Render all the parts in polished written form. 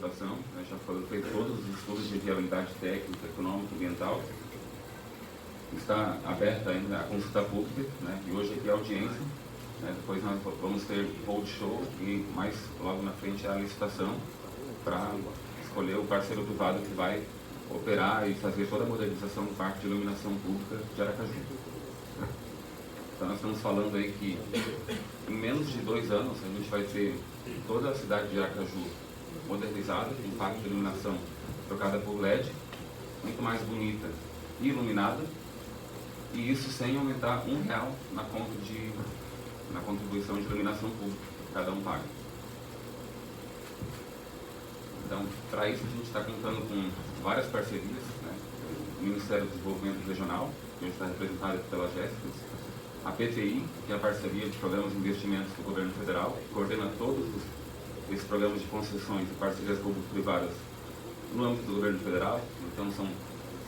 licitação, né, já foram feitos todos os estudos de viabilidade técnica, econômica e ambiental. Está aberta ainda a consulta pública, né, e hoje aqui é a audiência, né, depois nós vamos ter roadshow e mais logo na frente a licitação para escolher o parceiro privado que vai operar e fazer toda a modernização do parque de iluminação pública de Aracaju. Então nós estamos falando aí que em menos de 2 anos a gente vai ter toda a cidade de Aracaju modernizada, com parque de iluminação trocada por LED, muito mais bonita e iluminada, e isso sem aumentar R$1 na contribuição de iluminação pública que cada um paga. Então, para isso a gente está contando com várias parcerias, né? O Ministério do Desenvolvimento Regional, que hoje está representado pela Jéssica, a PTI, que é a parceria de programas de investimentos do governo federal, que coordena todos esses programas de concessões e parcerias público-privadas no âmbito do governo federal. Então são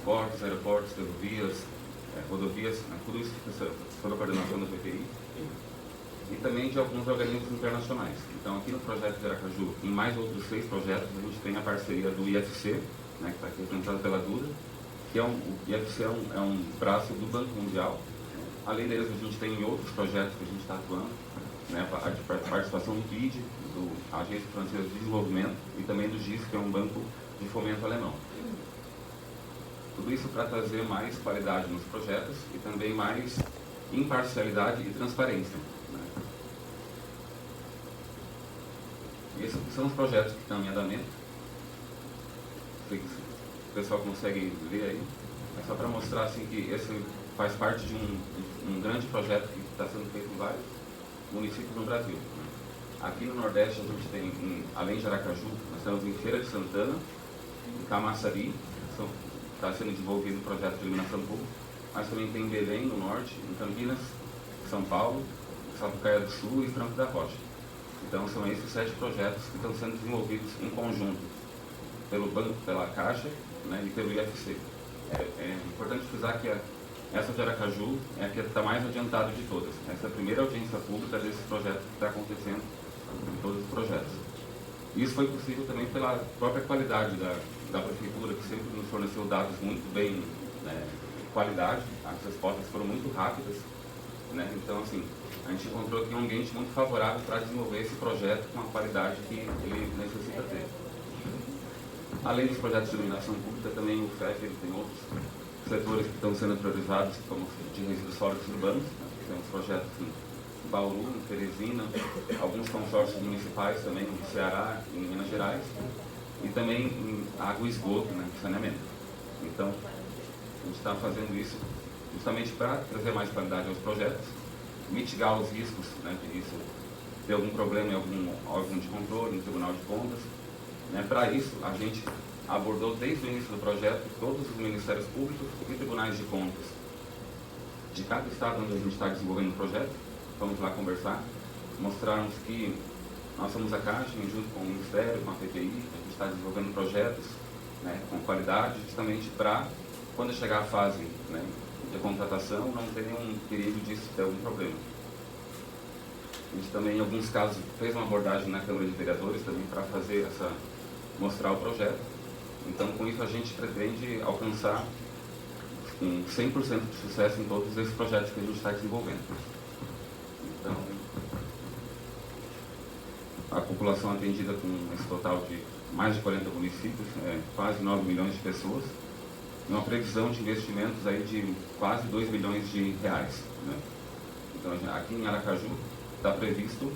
portos, aeroportos, ferrovias, rodovias, né? Tudo isso fica sob a coordenação da PTI. E também de alguns organismos internacionais. Então aqui no projeto de Aracaju, em mais outros 6 projetos, a gente tem a parceria do IFC, né, que está aqui representado pela Duda, que o IFC é um braço do Banco Mundial. Além deles, a gente tem outros projetos que a gente está atuando, né, a participação do BID, da Agência Francesa de Desenvolvimento, e também do GIS, que é um banco de fomento alemão. Tudo isso para trazer mais qualidade nos projetos e também mais imparcialidade e transparência. Né? Esses são os projetos que estão em andamento. O pessoal consegue ver aí. É só para mostrar assim, que esse faz parte de um grande projeto que está sendo feito em vários municípios no Brasil. Aqui no Nordeste a gente tem, além de Aracaju, nós temos em Feira de Santana, em Camaçari, está sendo desenvolvido um projeto de iluminação pública, mas também tem em Belém, no Norte, em Campinas, São Paulo, Sapucaia do Sul e Franco da Rocha. Então são esses 7 projetos que estão sendo desenvolvidos em conjunto pelo Banco, pela Caixa, né, e pelo IFC. É importante frisar que essa de Aracaju é a que está mais adiantada de todas. Essa é a primeira audiência pública desse projeto que está acontecendo em todos os projetos. Isso foi possível também pela própria qualidade da Prefeitura, que sempre nos forneceu dados muito bem, né, qualidade. As respostas foram muito rápidas. Né? Então, assim, a gente encontrou aqui um ambiente muito favorável para desenvolver esse projeto com a qualidade que ele necessita ter. Além dos projetos de iluminação pública, também o FEF ele tem outros setores que estão sendo priorizados, como de resíduos sólidos urbanos. Né? Temos projetos em Bauru, em Teresina, alguns consórcios municipais também, no Ceará, em Minas Gerais, e também em água e esgoto, né, saneamento. Então, a gente está fazendo isso justamente para trazer mais qualidade aos projetos, mitigar os riscos, né, de isso ter algum problema em algum órgão de controle, no Tribunal de Contas. Né? Para isso, a gente abordou desde o início do projeto todos os ministérios públicos e tribunais de contas de cada estado onde a gente está desenvolvendo o projeto. Vamos lá conversar, mostrarmos que nós somos a Caixa, junto com o Ministério, com a PTI, a gente está desenvolvendo projetos, né, com qualidade, justamente para, quando chegar a fase, né, de contratação, não ter nenhum perigo disso ter algum problema. A gente também, em alguns casos, fez uma abordagem na Câmara de Vereadores também para mostrar o projeto. Então, com isso, a gente pretende alcançar um 100% de sucesso em todos esses projetos que a gente está desenvolvendo. Então, a população atendida com esse total de mais de 40 municípios, quase 9 milhões de pessoas, e uma previsão de investimentos aí de quase 2 bilhões de reais. Né? Então, aqui em Aracaju está previsto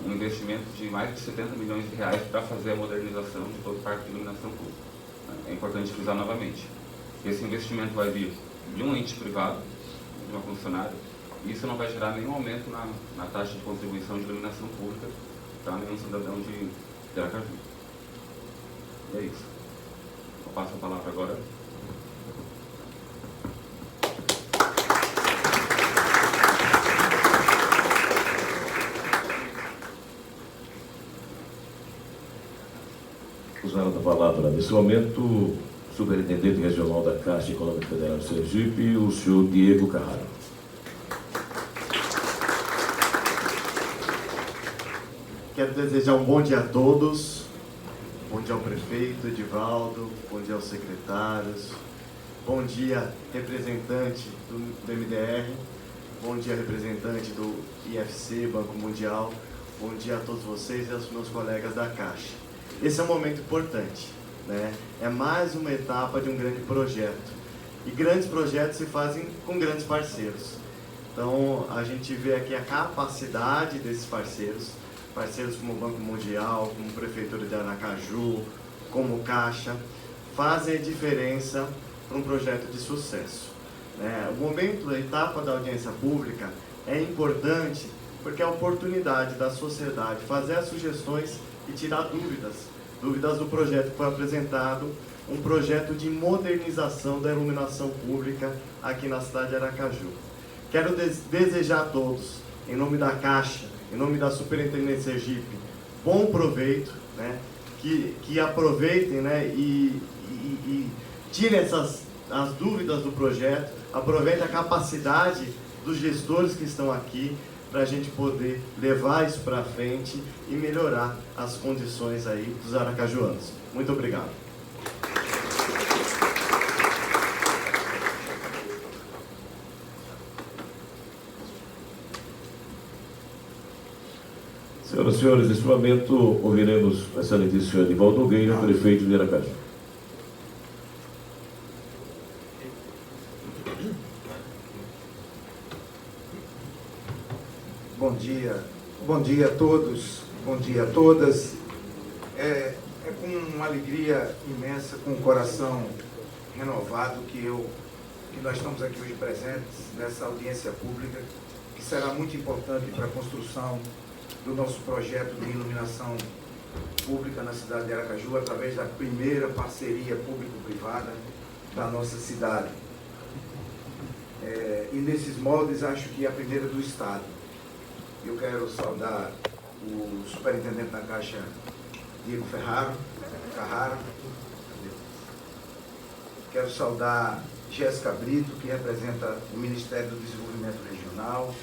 um investimento de mais de 70 milhões de reais para fazer a modernização de todo o parque de iluminação pública. É importante frisar novamente que esse investimento vai vir de um ente privado, de uma concessionária, e isso não vai gerar nenhum aumento na taxa de contribuição de iluminação pública para nenhum cidadão de Aracaju. E é isso. Eu passo a palavra agora. Usando a palavra nesse momento, o Superintendente Regional da Caixa Econômica Federal de Sergipe, o senhor Diego Carraro. Quero desejar um bom dia a todos, Bom dia ao prefeito Edivaldo, bom dia aos secretários, bom dia representante do MDR, bom dia representante do IFC, Banco Mundial, bom dia a todos vocês e aos meus colegas da Caixa. Esse é um momento importante, né? É mais uma etapa de um grande projeto. E grandes projetos se fazem com grandes parceiros. Então, a gente vê aqui a capacidade desses parceiros como o Banco Mundial, como a Prefeitura de Aracaju, como Caixa, fazem a diferença para um projeto de sucesso, né? O momento, a etapa da audiência pública é importante porque é a oportunidade da sociedade fazer as sugestões e tirar dúvidas do projeto que foi apresentado, um projeto de modernização da iluminação pública aqui na cidade de Aracaju. Quero desejar a todos, em nome da Caixa, em nome da Superintendência Sergipe, bom proveito, né? Que aproveitem, né? E tirem as dúvidas do projeto, aproveitem a capacidade dos gestores que estão aqui para a gente poder levar isso para frente e melhorar as condições aí dos aracajuanos. Muito obrigado. Senhoras e senhores, neste momento ouviremos a excelentíssima Edivaldo Nogueira, prefeito de Aracaju. Bom dia a todos, bom dia a todas. É com uma alegria imensa, com o coração renovado que nós estamos aqui hoje presentes nessa audiência pública, que será muito importante para a construção do nosso projeto de iluminação pública na cidade de Aracaju, através da primeira parceria público-privada da nossa cidade. E nesses moldes, acho que é a primeira do Estado. Eu quero saudar o superintendente da Caixa, Diego Carraro. Quero saudar Jéssica Brito, que representa o Ministério do Desenvolvimento Regional.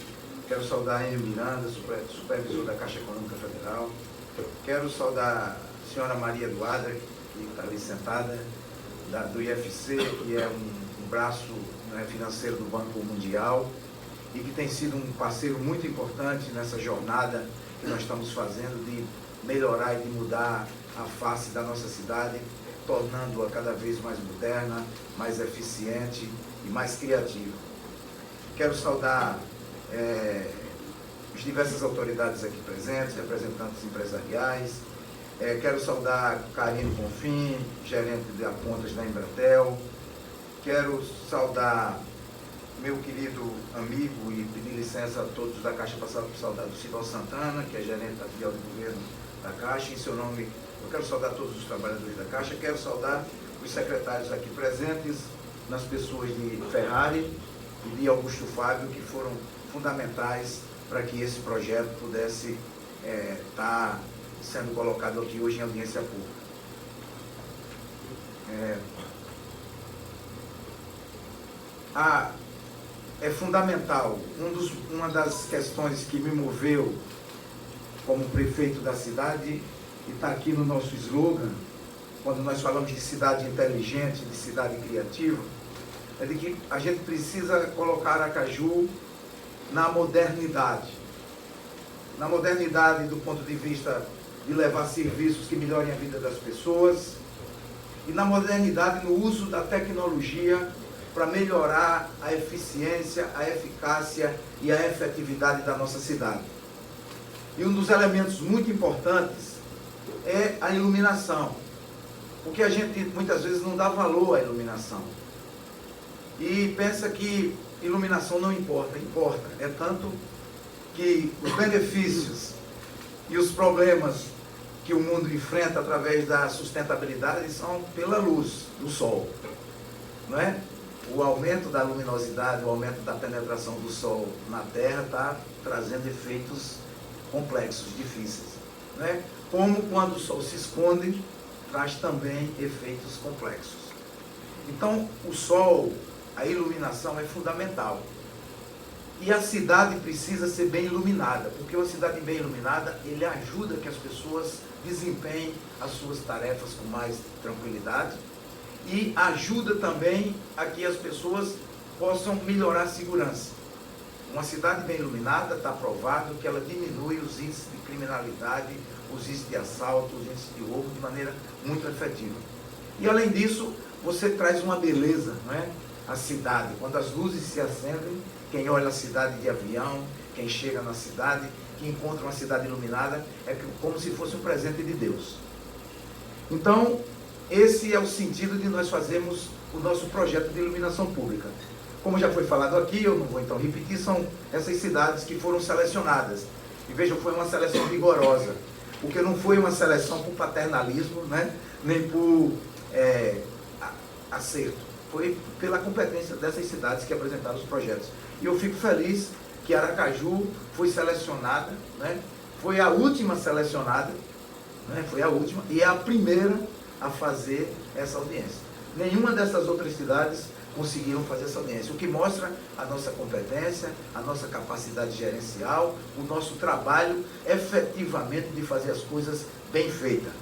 Quero saudar Enio Miranda, supervisor da Caixa Econômica Federal. Quero saudar a senhora Maria Eduarda, que está ali sentada, do IFC, que é um braço, né, financeiro do Banco Mundial, e que tem sido um parceiro muito importante nessa jornada que nós estamos fazendo de melhorar e de mudar a face da nossa cidade, tornando-a cada vez mais moderna, mais eficiente e mais criativa. Quero saudar as diversas autoridades aqui presentes, representantes empresariais. Quero saudar Karine Bonfim, gerente de apontas da Embratel. Quero saudar meu querido amigo e pedir licença a todos da Caixa, passar por saudar do Sidão Santana, que é gerente da filial de governo da Caixa. Em seu nome, eu quero saudar todos os trabalhadores da Caixa. Quero saudar os secretários aqui presentes, nas pessoas de Ferrari e de Augusto Fábio, que foram fundamentais para que esse projeto pudesse estar sendo colocado aqui hoje em audiência pública. É fundamental, uma das questões que me moveu como prefeito da cidade, e está aqui no nosso slogan, quando nós falamos de cidade inteligente, de cidade criativa, é de que a gente precisa colocar Aracaju na modernidade do ponto de vista de levar serviços que melhorem a vida das pessoas, e na modernidade no uso da tecnologia para melhorar a eficiência, a eficácia e a efetividade da nossa cidade. E um dos elementos muito importantes é a iluminação, porque a gente muitas vezes não dá valor à iluminação e pensa que iluminação não importa. É tanto que os benefícios e os problemas que o mundo enfrenta através da sustentabilidade são pela luz do sol, não é? O aumento da luminosidade, o aumento da penetração do sol na Terra está trazendo efeitos complexos, difíceis, não é? Como quando o sol se esconde, traz também efeitos complexos. Então, o sol, a iluminação é fundamental. E a cidade precisa ser bem iluminada, porque uma cidade bem iluminada, ele ajuda que as pessoas desempenhem as suas tarefas com mais tranquilidade e ajuda também a que as pessoas possam melhorar a segurança. Uma cidade bem iluminada, está provado que ela diminui os índices de criminalidade, os índices de assalto, os índices de roubo de maneira muito efetiva. E além disso, você traz uma beleza, não é? A cidade, quando as luzes se acendem, quem olha a cidade de avião, quem chega na cidade, que encontra uma cidade iluminada, é como se fosse um presente de Deus. Então, esse é o sentido de nós fazermos o nosso projeto de iluminação pública. Como já foi falado aqui, eu não vou então repetir, são essas cidades que foram selecionadas. E vejam, foi uma seleção vigorosa, porque não foi uma seleção por paternalismo, né? Nem por acerto. Foi pela competência dessas cidades que apresentaram os projetos. E eu fico feliz que Aracaju foi selecionada, né? Foi a última selecionada, né? Foi a última e é a primeira a fazer essa audiência. Nenhuma dessas outras cidades conseguiram fazer essa audiência, o que mostra a nossa competência, a nossa capacidade gerencial, o nosso trabalho efetivamente de fazer as coisas bem feitas,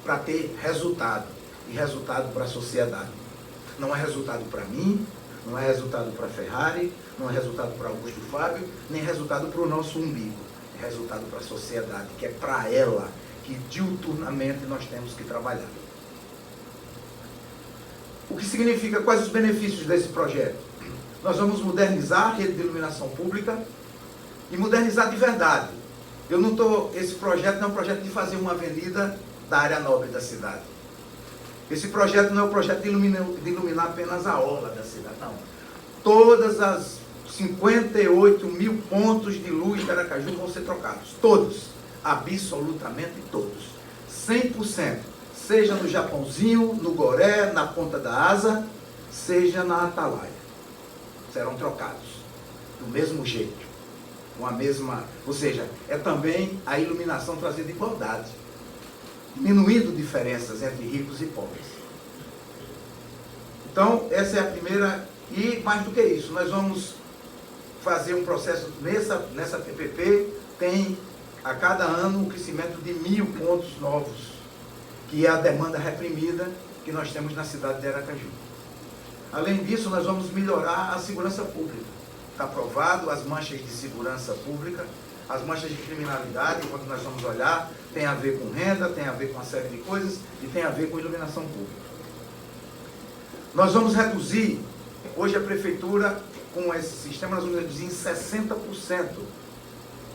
para ter resultado, e resultado para a sociedade. Não é resultado para mim, não é resultado para a Ferrari, não é resultado para Augusto Fábio, nem resultado para o nosso umbigo. É resultado para a sociedade, que é para ela que diuturnamente nós temos que trabalhar. O que significa, quais os benefícios desse projeto? Nós vamos modernizar a rede de iluminação pública e modernizar de verdade. Esse projeto não é um projeto de fazer uma avenida da área nobre da cidade. Esse projeto não é um projeto de iluminar apenas a orla da cidade, não. Todas as 58 mil pontos de luz de Aracaju vão ser trocados. Todos. Absolutamente todos. 100%. Seja no Japãozinho, no Goré, na Ponta da Asa, seja na Atalaia. Serão trocados. Do mesmo jeito. Com a mesma... Ou seja, é também a iluminação trazendo igualdade. Diminuindo diferenças entre ricos e pobres. Então, essa é a primeira, e mais do que isso, nós vamos fazer um processo, nessa PPP, tem a cada ano um crescimento de 1.000 pontos novos, que é a demanda reprimida que nós temos na cidade de Aracaju. Além disso, nós vamos melhorar a segurança pública. Está provado as manchas de segurança pública, as manchas de criminalidade, quando nós vamos olhar, tem a ver com renda, tem a ver com uma série de coisas e tem a ver com iluminação pública. Nós vamos reduzir, hoje a prefeitura, com esse sistema, nós vamos reduzir em 60%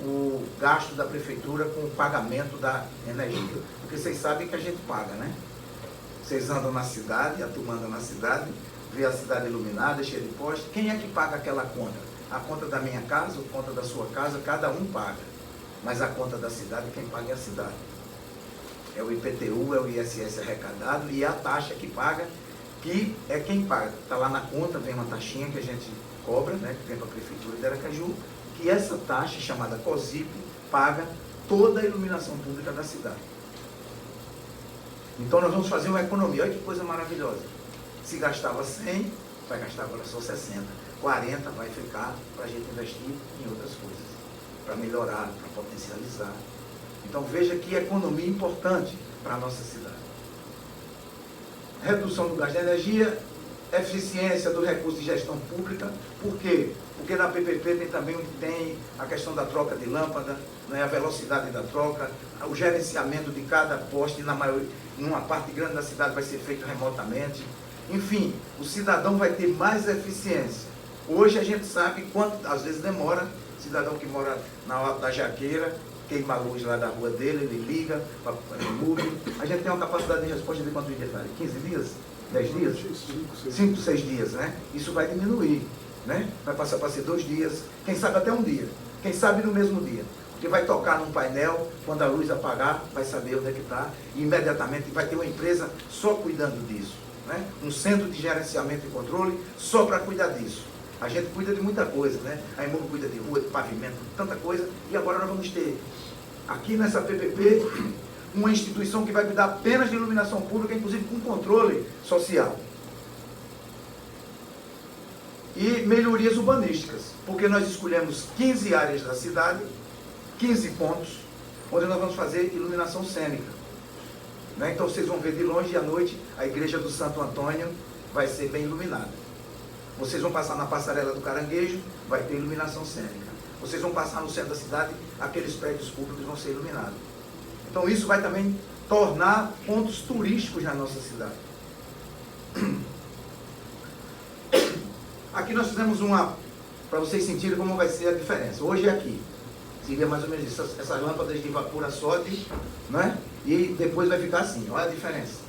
o gasto da prefeitura com o pagamento da energia. Porque vocês sabem que a gente paga, né? Vocês andam na cidade, a turma anda na cidade, vê a cidade iluminada, cheia de postes. Quem é que paga aquela conta? A conta da minha casa, a conta da sua casa, cada um paga. Mas a conta da cidade, quem paga é a cidade. É o IPTU, é o ISS arrecadado e é a taxa que paga, que é quem paga. Está lá na conta, vem uma taxinha que a gente cobra, né, que vem para a Prefeitura de Aracaju, que essa taxa, chamada COSIP, paga toda a iluminação pública da cidade. Então nós vamos fazer uma economia. Olha que coisa maravilhosa. Se gastava 100, vai gastar agora só 60. 40 vai ficar para a gente investir em outras coisas, para melhorar, para potencializar. Então veja que economia importante para a nossa cidade. Redução do gasto de energia, eficiência do recurso de gestão pública. Por quê? Porque na PPP tem a questão da troca de lâmpada, né, a velocidade da troca, o gerenciamento de cada poste, numa parte grande da cidade vai ser feito remotamente. Enfim, o cidadão vai ter mais eficiência. Hoje a gente sabe quanto, às vezes demora, cidadão que mora na Alta da Jaqueira, queima a luz lá da rua dele, ele liga para o MUB. A gente tem uma capacidade de resposta de quantos dias? 15 dias? 10 dias? 5, 6 dias, né? Isso vai diminuir, né? Vai passar para ser 2 dias, quem sabe até um dia, quem sabe no mesmo dia. Porque vai tocar num painel, quando a luz apagar, vai saber onde é que está, e imediatamente vai ter uma empresa só cuidando disso, né? Um centro de gerenciamento e controle só para cuidar disso. A gente cuida de muita coisa, né? A EMUB cuida de rua, de pavimento, de tanta coisa, e agora nós vamos ter, aqui nessa PPP, uma instituição que vai cuidar apenas de iluminação pública, inclusive com controle social. e melhorias urbanísticas, porque nós escolhemos 15 áreas da cidade, 15 pontos, onde nós vamos fazer iluminação cênica. Né? Então vocês vão ver de longe à noite a igreja do Santo Antônio vai ser bem iluminada. Vocês vão passar na passarela do Caranguejo, vai ter iluminação cênica. Vocês vão passar no centro da cidade, aqueles prédios públicos vão ser iluminados. Então isso vai também tornar pontos turísticos na nossa cidade. Aqui nós fizemos uma, para vocês sentirem como vai ser a diferença. Hoje é aqui. Seria mais ou menos isso, essas lâmpadas de vapor a sódio, né? E depois vai ficar assim, olha a diferença.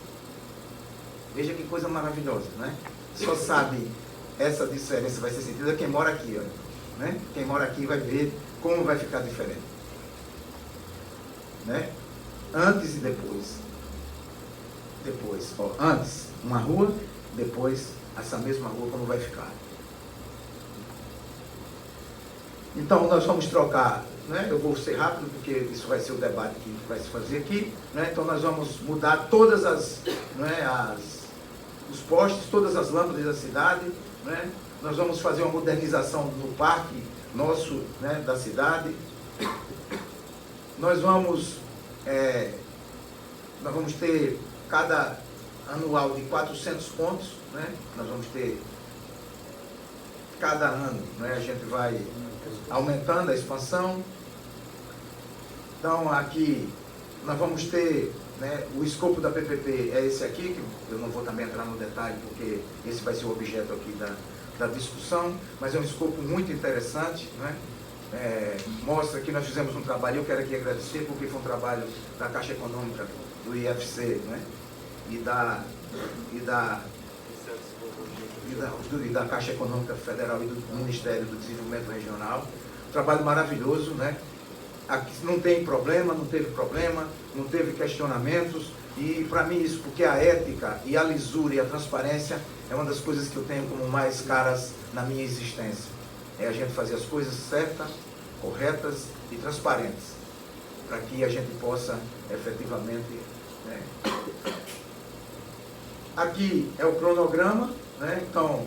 Veja que coisa maravilhosa, né? Só sabe essa diferença vai ser sentida quem mora aqui, ó, né? Quem mora aqui vai ver como vai ficar diferente, né? Antes e depois. Depois, ó, antes uma rua, depois essa mesma rua como vai ficar. Então nós vamos trocar, né? Eu vou ser rápido porque isso vai ser o debate que vai se fazer aqui, né? Então nós vamos mudar todas as, né, os postes, todas as lâmpadas da cidade, né? Nós vamos fazer uma modernização no parque nosso, né, da cidade. Nós vamos ter cada anual de 400 pontos, né? Nós vamos ter cada ano, né? A gente vai aumentando a expansão. Então aqui nós vamos ter, né, o escopo da PPP é esse aqui, que eu não vou também entrar no detalhe, porque esse vai ser o objeto aqui da discussão, mas é um escopo muito interessante, né? Mostra que nós fizemos um trabalho, eu quero aqui agradecer, porque foi um trabalho da Caixa Econômica, do IFC, né? e da Caixa Econômica Federal e do Ministério do Desenvolvimento Regional. Um trabalho maravilhoso, né? Aqui não tem problema, não teve problema, não teve questionamentos, e para mim isso, porque a ética e a lisura e a transparência é uma das coisas que eu tenho como mais caras na minha existência. É a gente fazer as coisas certas, corretas e transparentes, para que a gente possa efetivamente, né? Aqui é o cronograma, né? Então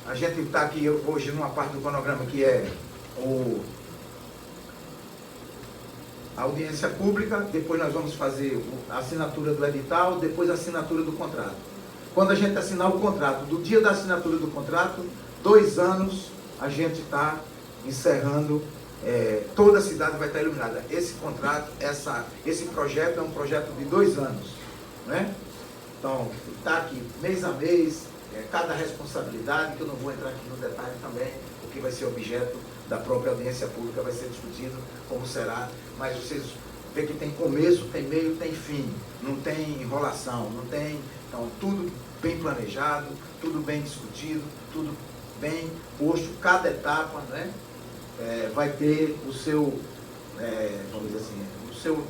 a gente está aqui hoje numa parte do cronograma que é a audiência pública, depois nós vamos fazer a assinatura do edital, depois a assinatura do contrato. Quando a gente assinar o contrato, do dia da assinatura do contrato, 2 anos a gente está encerrando, toda a cidade vai estar iluminada. Esse contrato, esse projeto é um projeto de 2 anos, né? Então, está aqui mês a mês, cada responsabilidade, que eu não vou entrar aqui no detalhe também, porque vai ser objeto da própria audiência pública, vai ser discutido como será, mas vocês veem que tem começo, tem meio, tem fim, não tem enrolação, não tem, então tudo bem planejado, tudo bem discutido, tudo bem posto, cada etapa, né, vai ter o seu, vamos dizer assim,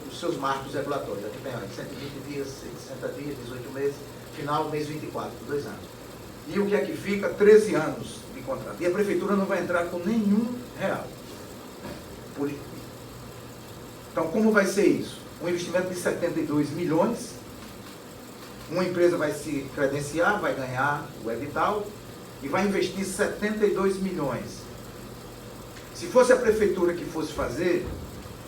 os seus marcos regulatórios. Aqui tem 120 dias, 60 dias, 18 meses, final mês 24, 2 anos. E o que é que fica? 13 anos de contrato. E a prefeitura não vai entrar com nenhum real. Então, como vai ser isso? Um investimento de 72 milhões, uma empresa vai se credenciar, vai ganhar o edital e vai investir 72 milhões. Se fosse a prefeitura que fosse fazer,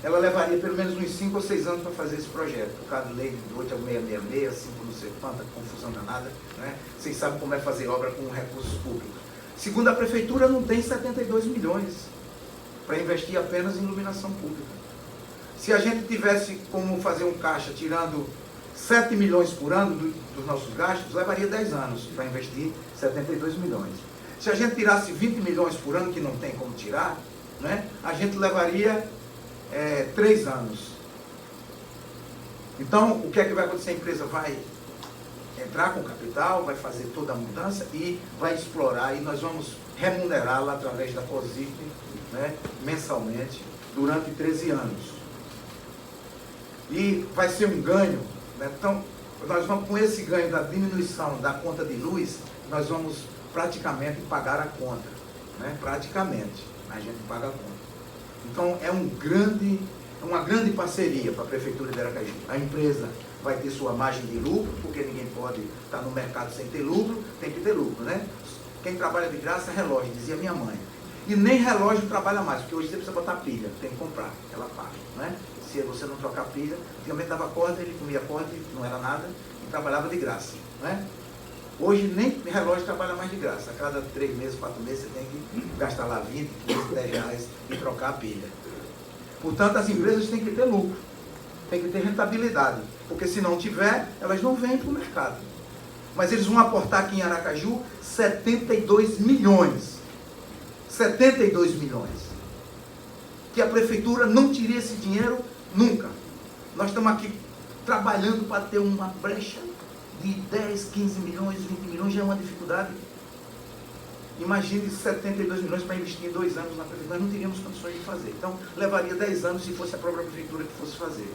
ela levaria pelo menos uns 5 ou 6 anos para fazer esse projeto. Por causa da lei de 8 ao 666, 5 não sei quanta, confusão danada, né? Vocês sabem como é fazer obra com recursos públicos. Segundo a prefeitura, não tem 72 milhões para investir apenas em iluminação pública. Se a gente tivesse como fazer um caixa tirando 7 milhões por ano dos nossos gastos, levaria 10 anos para investir 72 milhões. Se a gente tirasse 20 milhões por ano, que não tem como tirar, né? A gente levaria 3 anos. Então, o que é que vai acontecer? A empresa vai entrar com capital, vai fazer toda a mudança e vai explorar, e nós vamos remunerá-la através da COSIP, né, mensalmente, durante 13 anos. E vai ser um ganho, né? Então, nós vamos, com esse ganho da diminuição da conta de luz, nós vamos praticamente pagar a conta, né? Praticamente, a gente paga a conta. Então, é uma grande parceria para a Prefeitura de Aracaju. A empresa vai ter sua margem de lucro, porque ninguém pode estar no mercado sem ter lucro, tem que ter lucro, né? quem trabalha de graça é relógio, dizia minha mãe. E nem relógio trabalha mais, porque hoje você precisa botar pilha, tem que comprar, ela paga, né? Se você não trocar pilha, antigamente dava corda, ele comia corda, não era nada, e trabalhava de graça, né? Hoje nem relógio trabalha mais de graça, a cada 3 meses, 4 meses você tem que gastar lá 20, 15, 10 reais e trocar a pilha. Portanto, as empresas têm que ter lucro, tem que ter rentabilidade, porque se não tiver, elas não vêm para o mercado. Mas eles vão aportar aqui em Aracaju 72 milhões. 72 milhões. Que a prefeitura não tire esse dinheiro nunca. Nós estamos aqui trabalhando para ter uma brecha de 10, 15 milhões, 20 milhões, já é uma dificuldade. Imagine 72 milhões para investir em 2 anos na prefeitura, nós não teríamos condições de fazer. Então, levaria 10 anos se fosse a própria prefeitura que fosse fazer.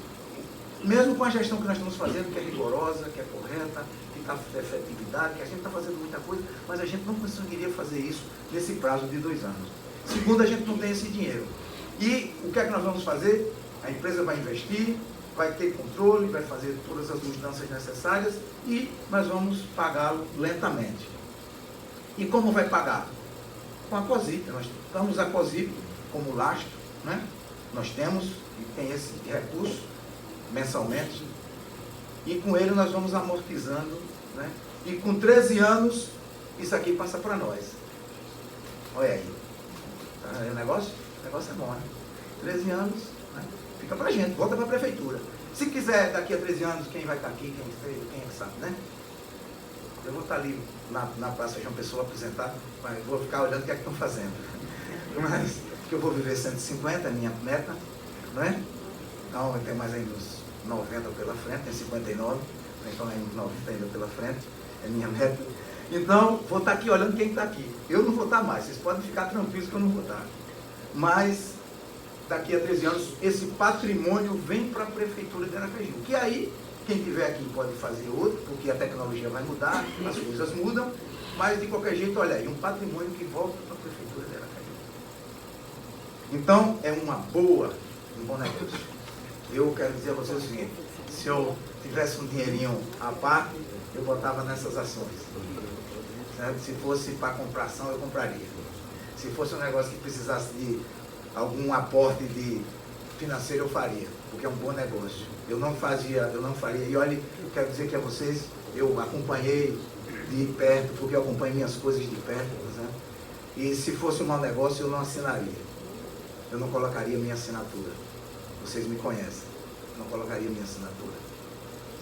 Mesmo com a gestão que nós estamos fazendo, que é rigorosa, que é correta, que está efetividade, que a gente está fazendo muita coisa, mas a gente não conseguiria fazer isso nesse prazo de 2 anos. Segundo, a gente não tem esse dinheiro. E o que é que nós vamos fazer? A empresa vai investir, vai ter controle, vai fazer todas as mudanças necessárias e nós vamos pagá-lo lentamente. E como vai pagar? Com a COSIP. Nós damos a COSIP como lastro, né? Nós temos e tem esse recurso mensalmente, e com ele nós vamos amortizando, né? E com 13 anos, isso aqui passa para nós. Olha aí. Tá? O negócio é bom, né? 13 anos, né? Fica para a gente, volta para a prefeitura. Se quiser, daqui a 13 anos, quem vai estar aqui, quem é que sabe, né? Eu vou estar ali na Praça João Pessoa apresentar, mas vou ficar olhando o que é que estão fazendo. Mas que eu vou viver 150, é minha meta, não é? Então, eu tenho mais ainda uns 90 pela frente, tem 59, então ainda uns 90 ainda pela frente, é minha meta. Então, vou estar aqui olhando quem está aqui. Eu não vou estar mais, vocês podem ficar tranquilos que eu não vou estar. Mas, daqui a 13 anos, esse patrimônio vem para a Prefeitura de Aracaju. Que aí, quem estiver aqui pode fazer outro, porque a tecnologia vai mudar, as coisas mudam, mas de qualquer jeito, olha aí, um patrimônio que volta para a Prefeitura de Aracaju. Então, é um bom negócio. Eu quero dizer a vocês o seguinte, se eu tivesse um dinheirinho à parte, eu botava nessas ações. Certo? Se fosse para comprar ação, eu compraria. Se fosse um negócio que precisasse de algum aporte financeiro, eu faria, porque é um bom negócio. Eu não faria. E olha, eu quero dizer que a vocês, eu acompanhei de perto, porque eu acompanho minhas coisas de perto, né? E se fosse um mau negócio, eu não assinaria. Eu não colocaria minha assinatura. Vocês me conhecem. Não colocaria minha assinatura.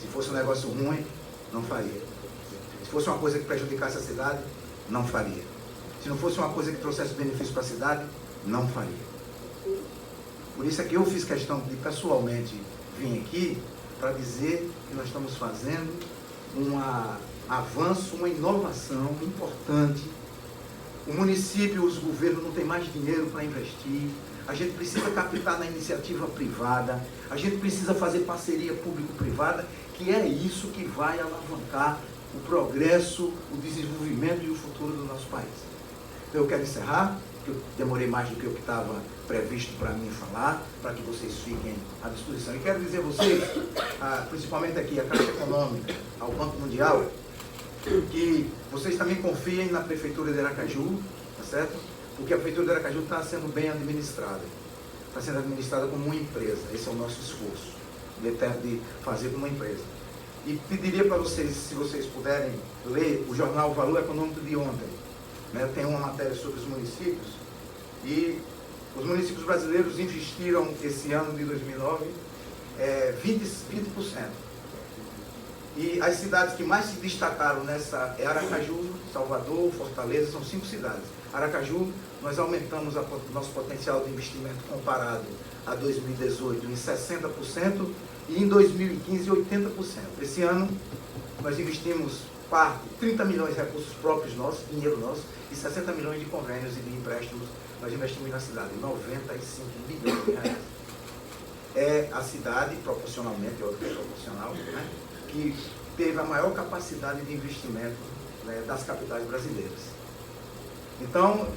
Se fosse um negócio ruim, não faria. Se fosse uma coisa que prejudicasse a cidade, não faria. Se não fosse uma coisa que trouxesse benefício para a cidade, não faria. Por isso é que eu fiz questão de pessoalmente vir aqui para dizer que nós estamos fazendo um avanço, uma inovação importante. O município, os governos não têm mais dinheiro para investir. A gente precisa captar na iniciativa privada, a gente precisa fazer parceria público-privada, que é isso que vai alavancar o progresso, o desenvolvimento e o futuro do nosso país. Então eu quero encerrar, que eu demorei mais do que o que estava previsto para mim falar, para que vocês fiquem à disposição. E quero dizer a vocês, principalmente aqui a Caixa Econômica, ao Banco Mundial, que vocês também confiem na Prefeitura de Aracaju, tá certo? Porque a Prefeitura de Aracaju está sendo bem administrada. Está sendo administrada como uma empresa. Esse é o nosso esforço, de fazer como uma empresa. E pediria para vocês, se vocês puderem ler o jornal Valor Econômico de ontem. Né? Tem uma matéria sobre os municípios. E os municípios brasileiros investiram esse ano de 2009 20%. E as cidades que mais se destacaram nessa é Aracaju, Salvador, Fortaleza, são 5 cidades. Aracaju, nós aumentamos o nosso potencial de investimento comparado a 2018 em 60% e em 2015 80%. Esse ano nós investimos 30 milhões de recursos próprios nossos, dinheiro nosso, e 60 milhões de convênios e de empréstimos nós investimos na cidade, 95 milhões de reais. É a cidade, proporcionalmente, é outra proporcional, né, que teve a maior capacidade de investimento, né, das capitais brasileiras. Então,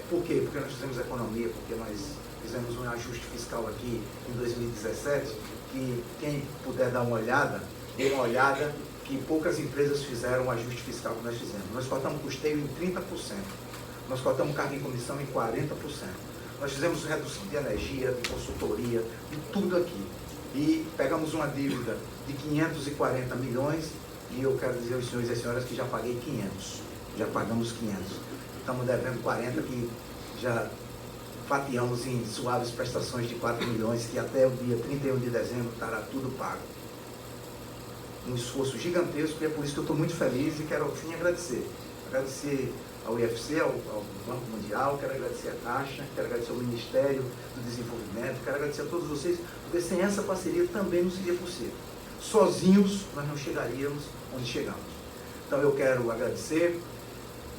por quê? Porque nós fizemos economia, porque nós fizemos um ajuste fiscal aqui em 2017, que quem puder dar uma olhada, dê uma olhada, que poucas empresas fizeram o ajuste fiscal que nós fizemos. Nós cortamos custeio em 30%. Nós cortamos carga em comissão em 40%. Nós fizemos redução de energia, de consultoria, de tudo aqui. E pegamos uma dívida de 540 milhões e eu quero dizer aos senhores e às senhoras que já paguei 500. Já pagamos 500. Estamos devendo 40 que já fatiamos em suaves prestações de 4 milhões que até o dia 31 de dezembro estará tudo pago. Um esforço gigantesco e é por isso que eu estou muito feliz e quero, ao fim, agradecer. Agradecer ao IFC, ao Banco Mundial, quero agradecer à Caixa, quero agradecer ao Ministério do Desenvolvimento, quero agradecer a todos vocês, porque sem essa parceria também não seria possível. Sozinhos nós não chegaríamos onde chegamos. Então eu quero agradecer.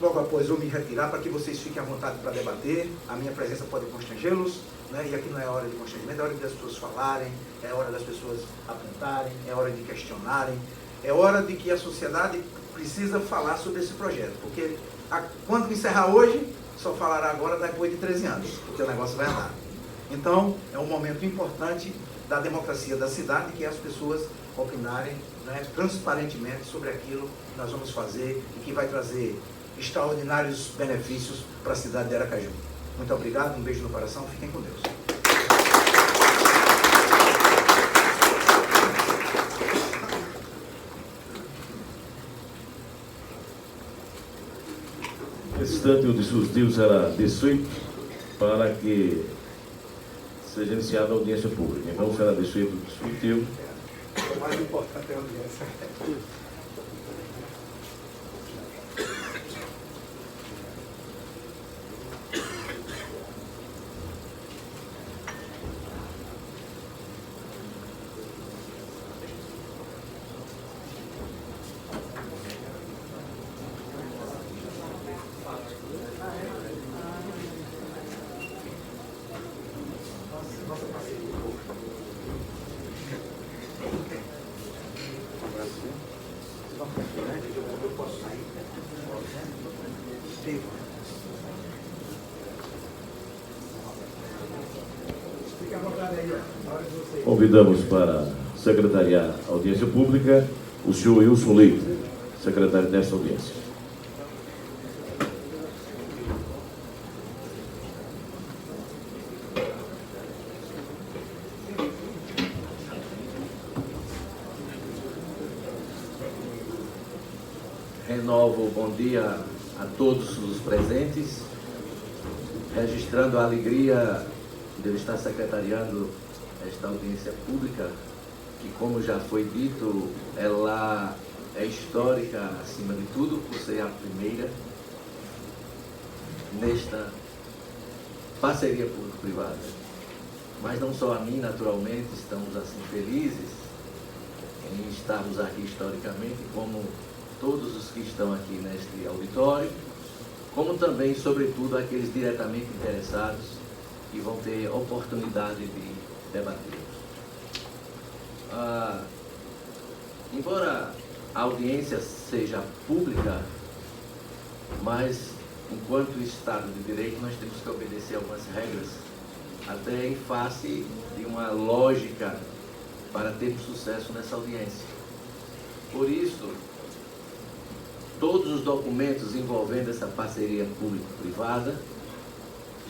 Logo após eu me retirar para que vocês fiquem à vontade para debater. A minha presença pode constrangê-los, né? E aqui não é hora de constrangimento, é hora das pessoas falarem, é hora das pessoas apontarem, é hora de questionarem, é hora de que a sociedade precisa falar sobre esse projeto, porque quando encerrar hoje, só falará agora depois de 13 anos, porque o negócio vai andar. Então, é um momento importante da democracia da cidade, que é as pessoas opinarem, né, transparentemente sobre aquilo que nós vamos fazer e que vai trazer extraordinários benefícios para a cidade de Aracaju. Muito obrigado, um beijo no coração, fiquem com Deus. Nesse instante, o dispositivo será desuído para que seja iniciada a audiência pública. Então, será desuído o dispositivo. O mais importante é a audiência. Convidamos para secretariar a audiência pública o senhor Wilson Leite, secretário desta audiência. Renovo o bom dia a todos os presentes, registrando a alegria de eu estar secretariando esta audiência pública, que, como já foi dito, ela é histórica acima de tudo, por ser a primeira nesta parceria público-privada. Mas não só a mim, naturalmente, estamos assim felizes em estarmos aqui historicamente, como todos os que estão aqui neste auditório, como também, sobretudo, aqueles diretamente interessados que vão ter oportunidade de debater. Embora a audiência seja pública, mas enquanto Estado de Direito nós temos que obedecer algumas regras, até em face de uma lógica para termos sucesso nessa audiência. Por isso, todos os documentos envolvendo essa parceria público-privada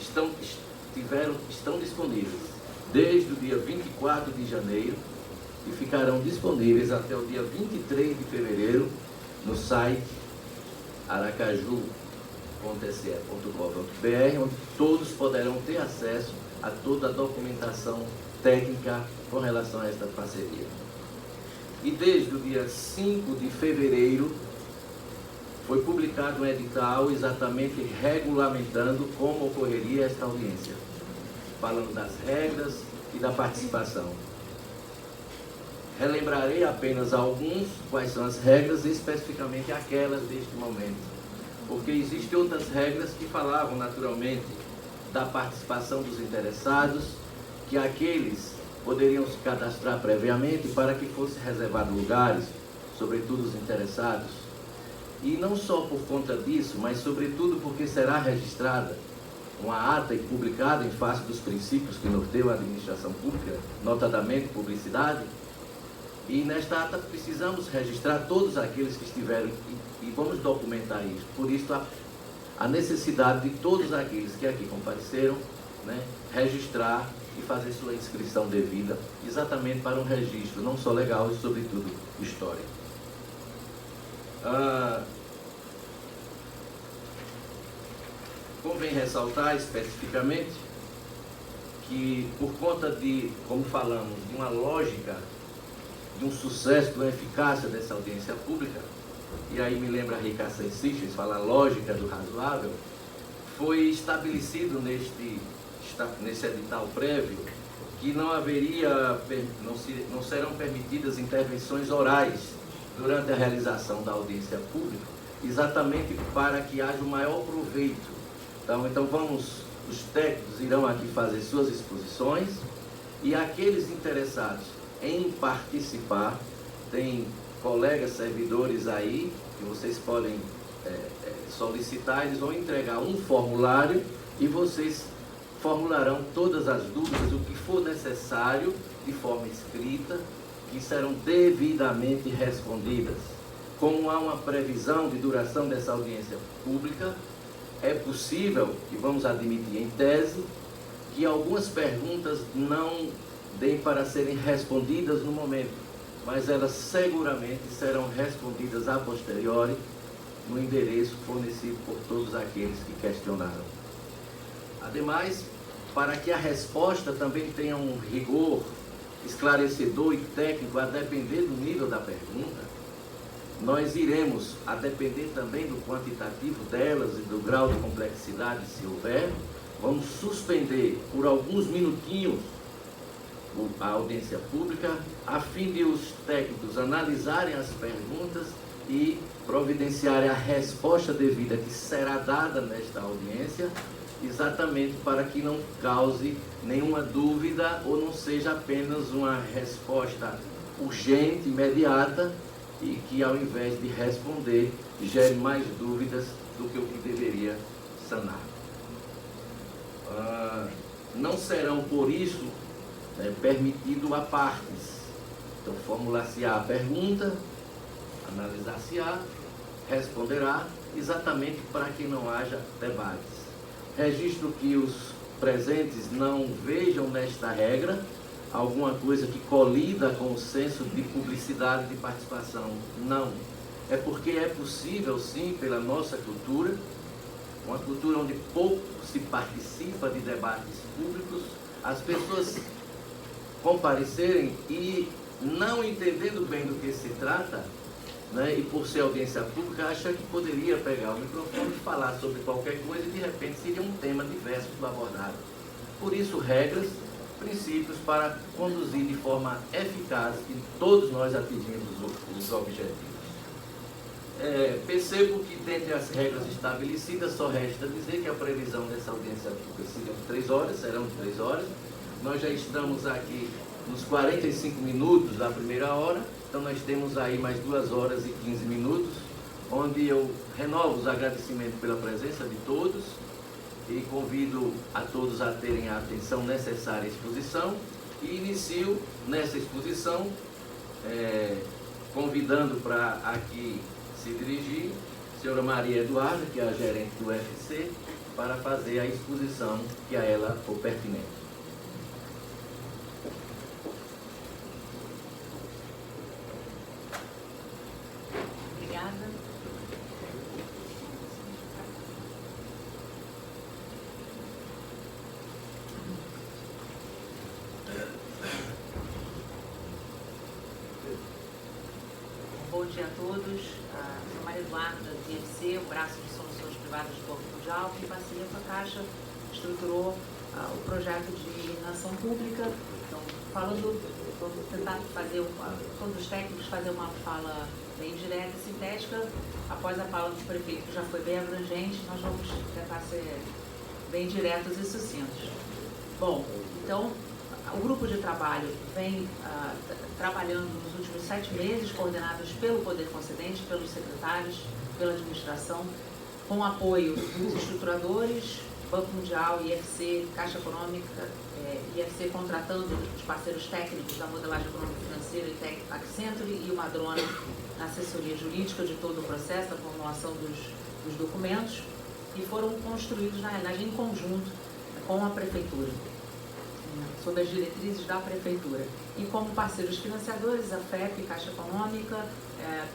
estão disponíveis desde o dia 24 de janeiro e ficarão disponíveis até o dia 23 de fevereiro no site aracaju.tse.gov.br, onde todos poderão ter acesso a toda a documentação técnica com relação a esta parceria. E desde o dia 5 de fevereiro foi publicado um edital exatamente regulamentando como ocorreria esta audiência, falando das regras e da participação. Relembrarei apenas quais são as regras, especificamente aquelas deste momento, porque existem outras regras que falavam naturalmente da participação dos interessados, que aqueles poderiam se cadastrar previamente para que fosse reservado lugares, sobretudo os interessados. E não só por conta disso, mas sobretudo porque será registrada uma ata e publicada em face dos princípios que norteiam a administração pública, notadamente publicidade, E nesta ata precisamos registrar todos aqueles que estiveram e vamos documentar isso. Por isso a necessidade de todos aqueles que aqui compareceram, né, registrar e fazer sua inscrição devida, exatamente para um registro não só legal e sobretudo histórico. Convém ressaltar especificamente que, por conta de, como falamos, de uma lógica, de um sucesso, de uma eficácia dessa audiência pública, e aí me lembra Ricardo Seixas, fala a lógica do razoável, foi estabelecido nesse edital prévio que não haveria, não serão permitidas intervenções orais durante a realização da audiência pública, exatamente para que haja o maior proveito. Então os técnicos irão aqui fazer suas exposições e aqueles interessados em participar, tem colegas servidores aí que vocês podem solicitar, eles vão entregar um formulário e vocês formularão todas as dúvidas, o que for necessário, de forma escrita, que serão devidamente respondidas. Como há uma previsão de duração dessa audiência pública, é possível, e vamos admitir em tese, que algumas perguntas não deem para serem respondidas no momento, mas elas seguramente serão respondidas a posteriori no endereço fornecido por todos aqueles que questionaram. Ademais, para que a resposta também tenha um rigor esclarecedor e técnico, a depender do nível da pergunta, nós iremos, a depender também do quantitativo delas e do grau de complexidade, se houver, vamos suspender por alguns minutinhos a audiência pública, a fim de os técnicos analisarem as perguntas e providenciarem a resposta devida que será dada nesta audiência, exatamente para que não cause nenhuma dúvida ou não seja apenas uma resposta urgente, imediata, e que ao invés de responder, gere mais dúvidas do que o que deveria sanar. Não serão, por isso, permitido a partes. Então, formular-se-á a pergunta, analisar-se-á, responderá, exatamente para que não haja debates. Registro que os presentes não vejam nesta regra alguma coisa que colida com o senso de publicidade de participação. Não. É porque é possível, sim, pela nossa cultura, uma cultura onde pouco se participa de debates públicos, as pessoas comparecerem e, não entendendo bem do que se trata, né, e por ser audiência pública, acha que poderia pegar o microfone e falar sobre qualquer coisa e de repente seria um tema diverso abordado. Por isso, regras, princípios para conduzir de forma eficaz que todos nós atingimos os objetivos. Percebo que, dentre as regras estabelecidas, só resta dizer que a previsão dessa audiência pública serão de 3 horas. Nós já estamos aqui nos 45 minutos da primeira hora, então nós temos aí mais 2 horas e 15 minutos, onde eu renovo os agradecimentos pela presença de todos e convido a todos a terem a atenção necessária à exposição e inicio nessa exposição convidando para aqui se dirigir a senhora Maria Eduarda, que é a gerente do UFC, para fazer a exposição que a ela for pertinente. Bom dia a todos. Sou Maria Eduarda, do IFC, o braço de soluções privadas do Banco Mundial, que em parceria com a Caixa estruturou o projeto de iluminação pública. Então, vou tentar fazer, todos os técnicos fazer uma fala bem direta e sintética. Após a fala do prefeito, que já foi bem abrangente, nós vamos tentar ser bem diretos e sucintos. Bom, então, o grupo de trabalho vem trabalhando nos últimos 7 meses, coordenados pelo Poder Concedente, pelos secretários, pela administração, com apoio dos estruturadores, Banco Mundial, IFC, Caixa Econômica, IFC contratando os parceiros técnicos da modelagem econômica financeira e Tech Accenture e o Madrona na assessoria jurídica de todo o processo, da formulação dos documentos, e foram construídos, na realidade, em conjunto com a Prefeitura, sob as diretrizes da Prefeitura. E como parceiros financiadores, a FEP, Caixa Econômica,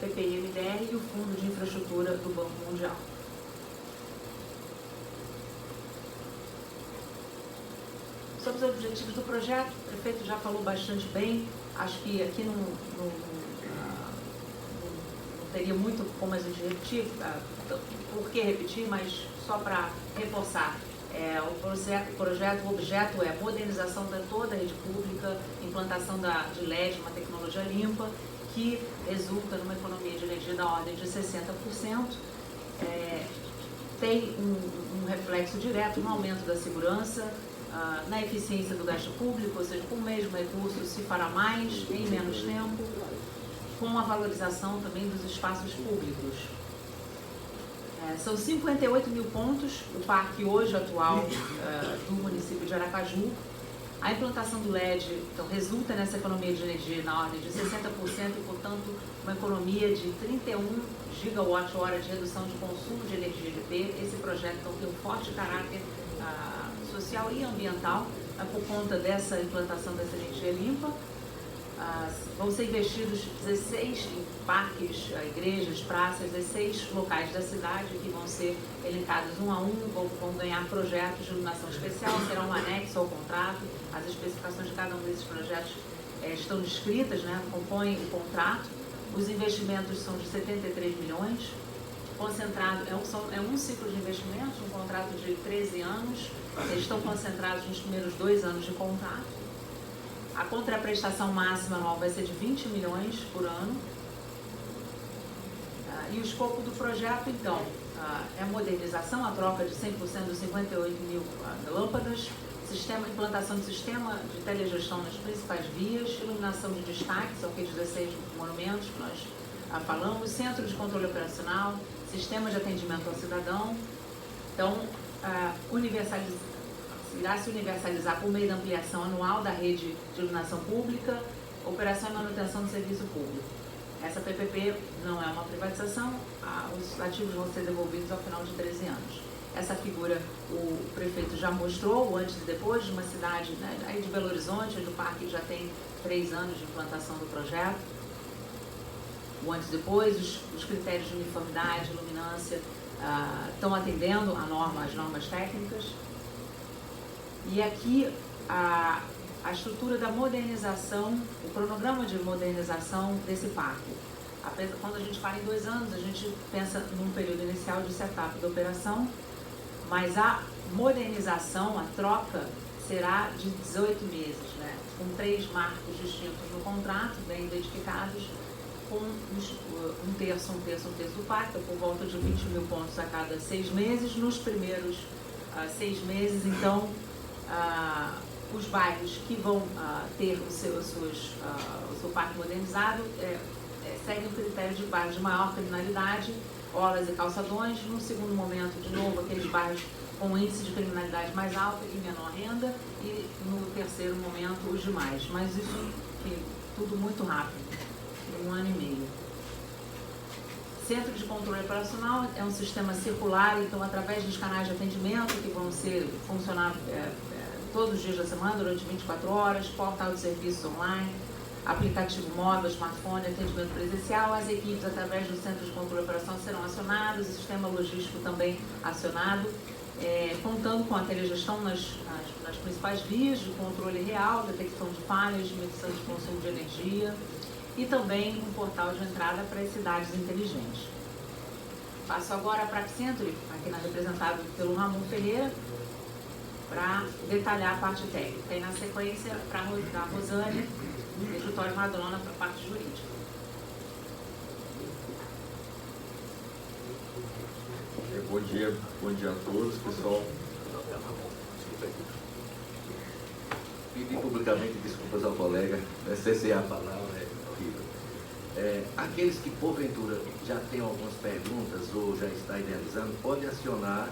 PPI MDR e o Fundo de Infraestrutura do Banco Mundial. Sobre os objetivos do projeto, o prefeito já falou bastante bem, acho que aqui não teria muito como a gente repetir, por que repetir, mas só para reforçar. O objeto é modernização de toda a rede pública, implantação de LED, uma tecnologia limpa, que resulta numa economia de energia da ordem de 60%, tem um reflexo direto no aumento da segurança, na eficiência do gasto público, ou seja, com o mesmo recurso se fará mais em menos tempo, com a valorização também dos espaços públicos. São 58 mil pontos o parque hoje atual do município de Aracaju. A implantação do LED então, resulta nessa economia de energia na ordem de 60% e, portanto, uma economia de 31 gigawatt-hora de redução de consumo de energia de IP. Esse projeto então, tem um forte caráter social e ambiental por conta dessa implantação dessa energia limpa. Vão ser investidos 16 parques, igrejas, praças, 16 locais da cidade que vão ser elencados um a um, vão ganhar projetos de iluminação especial, será um anexo ao contrato. As especificações de cada um desses projetos estão descritas, né, compõem o contrato. Os investimentos são de 73 milhões, concentrado, é um ciclo de investimentos, um contrato de 13 anos, eles estão concentrados nos primeiros 2 anos de contrato. A contraprestação máxima anual vai ser de 20 milhões por ano. E o escopo do projeto, então, é a modernização, a troca de 100% dos 58 mil lâmpadas, implantação de sistema de telegestão nas principais vias, iluminação de destaque, são aqueles 16 monumentos que nós falamos, centro de controle operacional, sistema de atendimento ao cidadão. Então, irá se universalizar por meio da ampliação anual da rede de iluminação pública, operação e manutenção do serviço público. Essa PPP não é uma privatização, os ativos vão ser devolvidos ao final de 13 anos. Essa figura o prefeito já mostrou, o antes e depois, de uma cidade, né, aí de Belo Horizonte, onde o parque já tem 3 anos de implantação do projeto. O antes e depois, os critérios de uniformidade, luminância, estão atendendo as normas técnicas. E aqui a estrutura da modernização, o cronograma de modernização desse parque. Quando a gente fala em 2 anos, a gente pensa num período inicial de setup da operação, mas a modernização, a troca, será de 18 meses, né? Com 3 marcos distintos no contrato, bem identificados, com um terço do parque, por volta de 20 mil pontos a cada 6 meses. Nos primeiros 6 meses, então, os bairros que vão ter o seu parque modernizado seguem o critério de bairros de maior criminalidade, orlas e calçadões. No segundo momento, de novo, aqueles bairros com índice de criminalidade mais alto e menor renda, e no terceiro momento, os demais. Mas isso, enfim, tudo muito rápido, em 1 ano e meio. Centro de controle operacional é um sistema circular, então, através dos canais de atendimento que vão funcionar todos os dias da semana, durante 24 horas, portal de serviços online, aplicativo móvel, smartphone, atendimento presencial. As equipes, através do Centro de Controle e Operação, serão acionadas, o sistema logístico também acionado, contando com a telegestão nas principais vias de controle real, detecção de falhas, medição de consumo de energia, e também um portal de entrada para as cidades inteligentes. Passo agora para a Accenture, aqui representado pelo Ramon Ferreira, para detalhar a parte técnica. E na sequência, para a Rosânia, do escritório Madrona, para a parte jurídica. Bom dia a todos, pessoal. Pedi publicamente desculpas ao colega, cessei a palavra, é horrível. Aqueles que porventura já têm algumas perguntas ou já está idealizando, pode acionar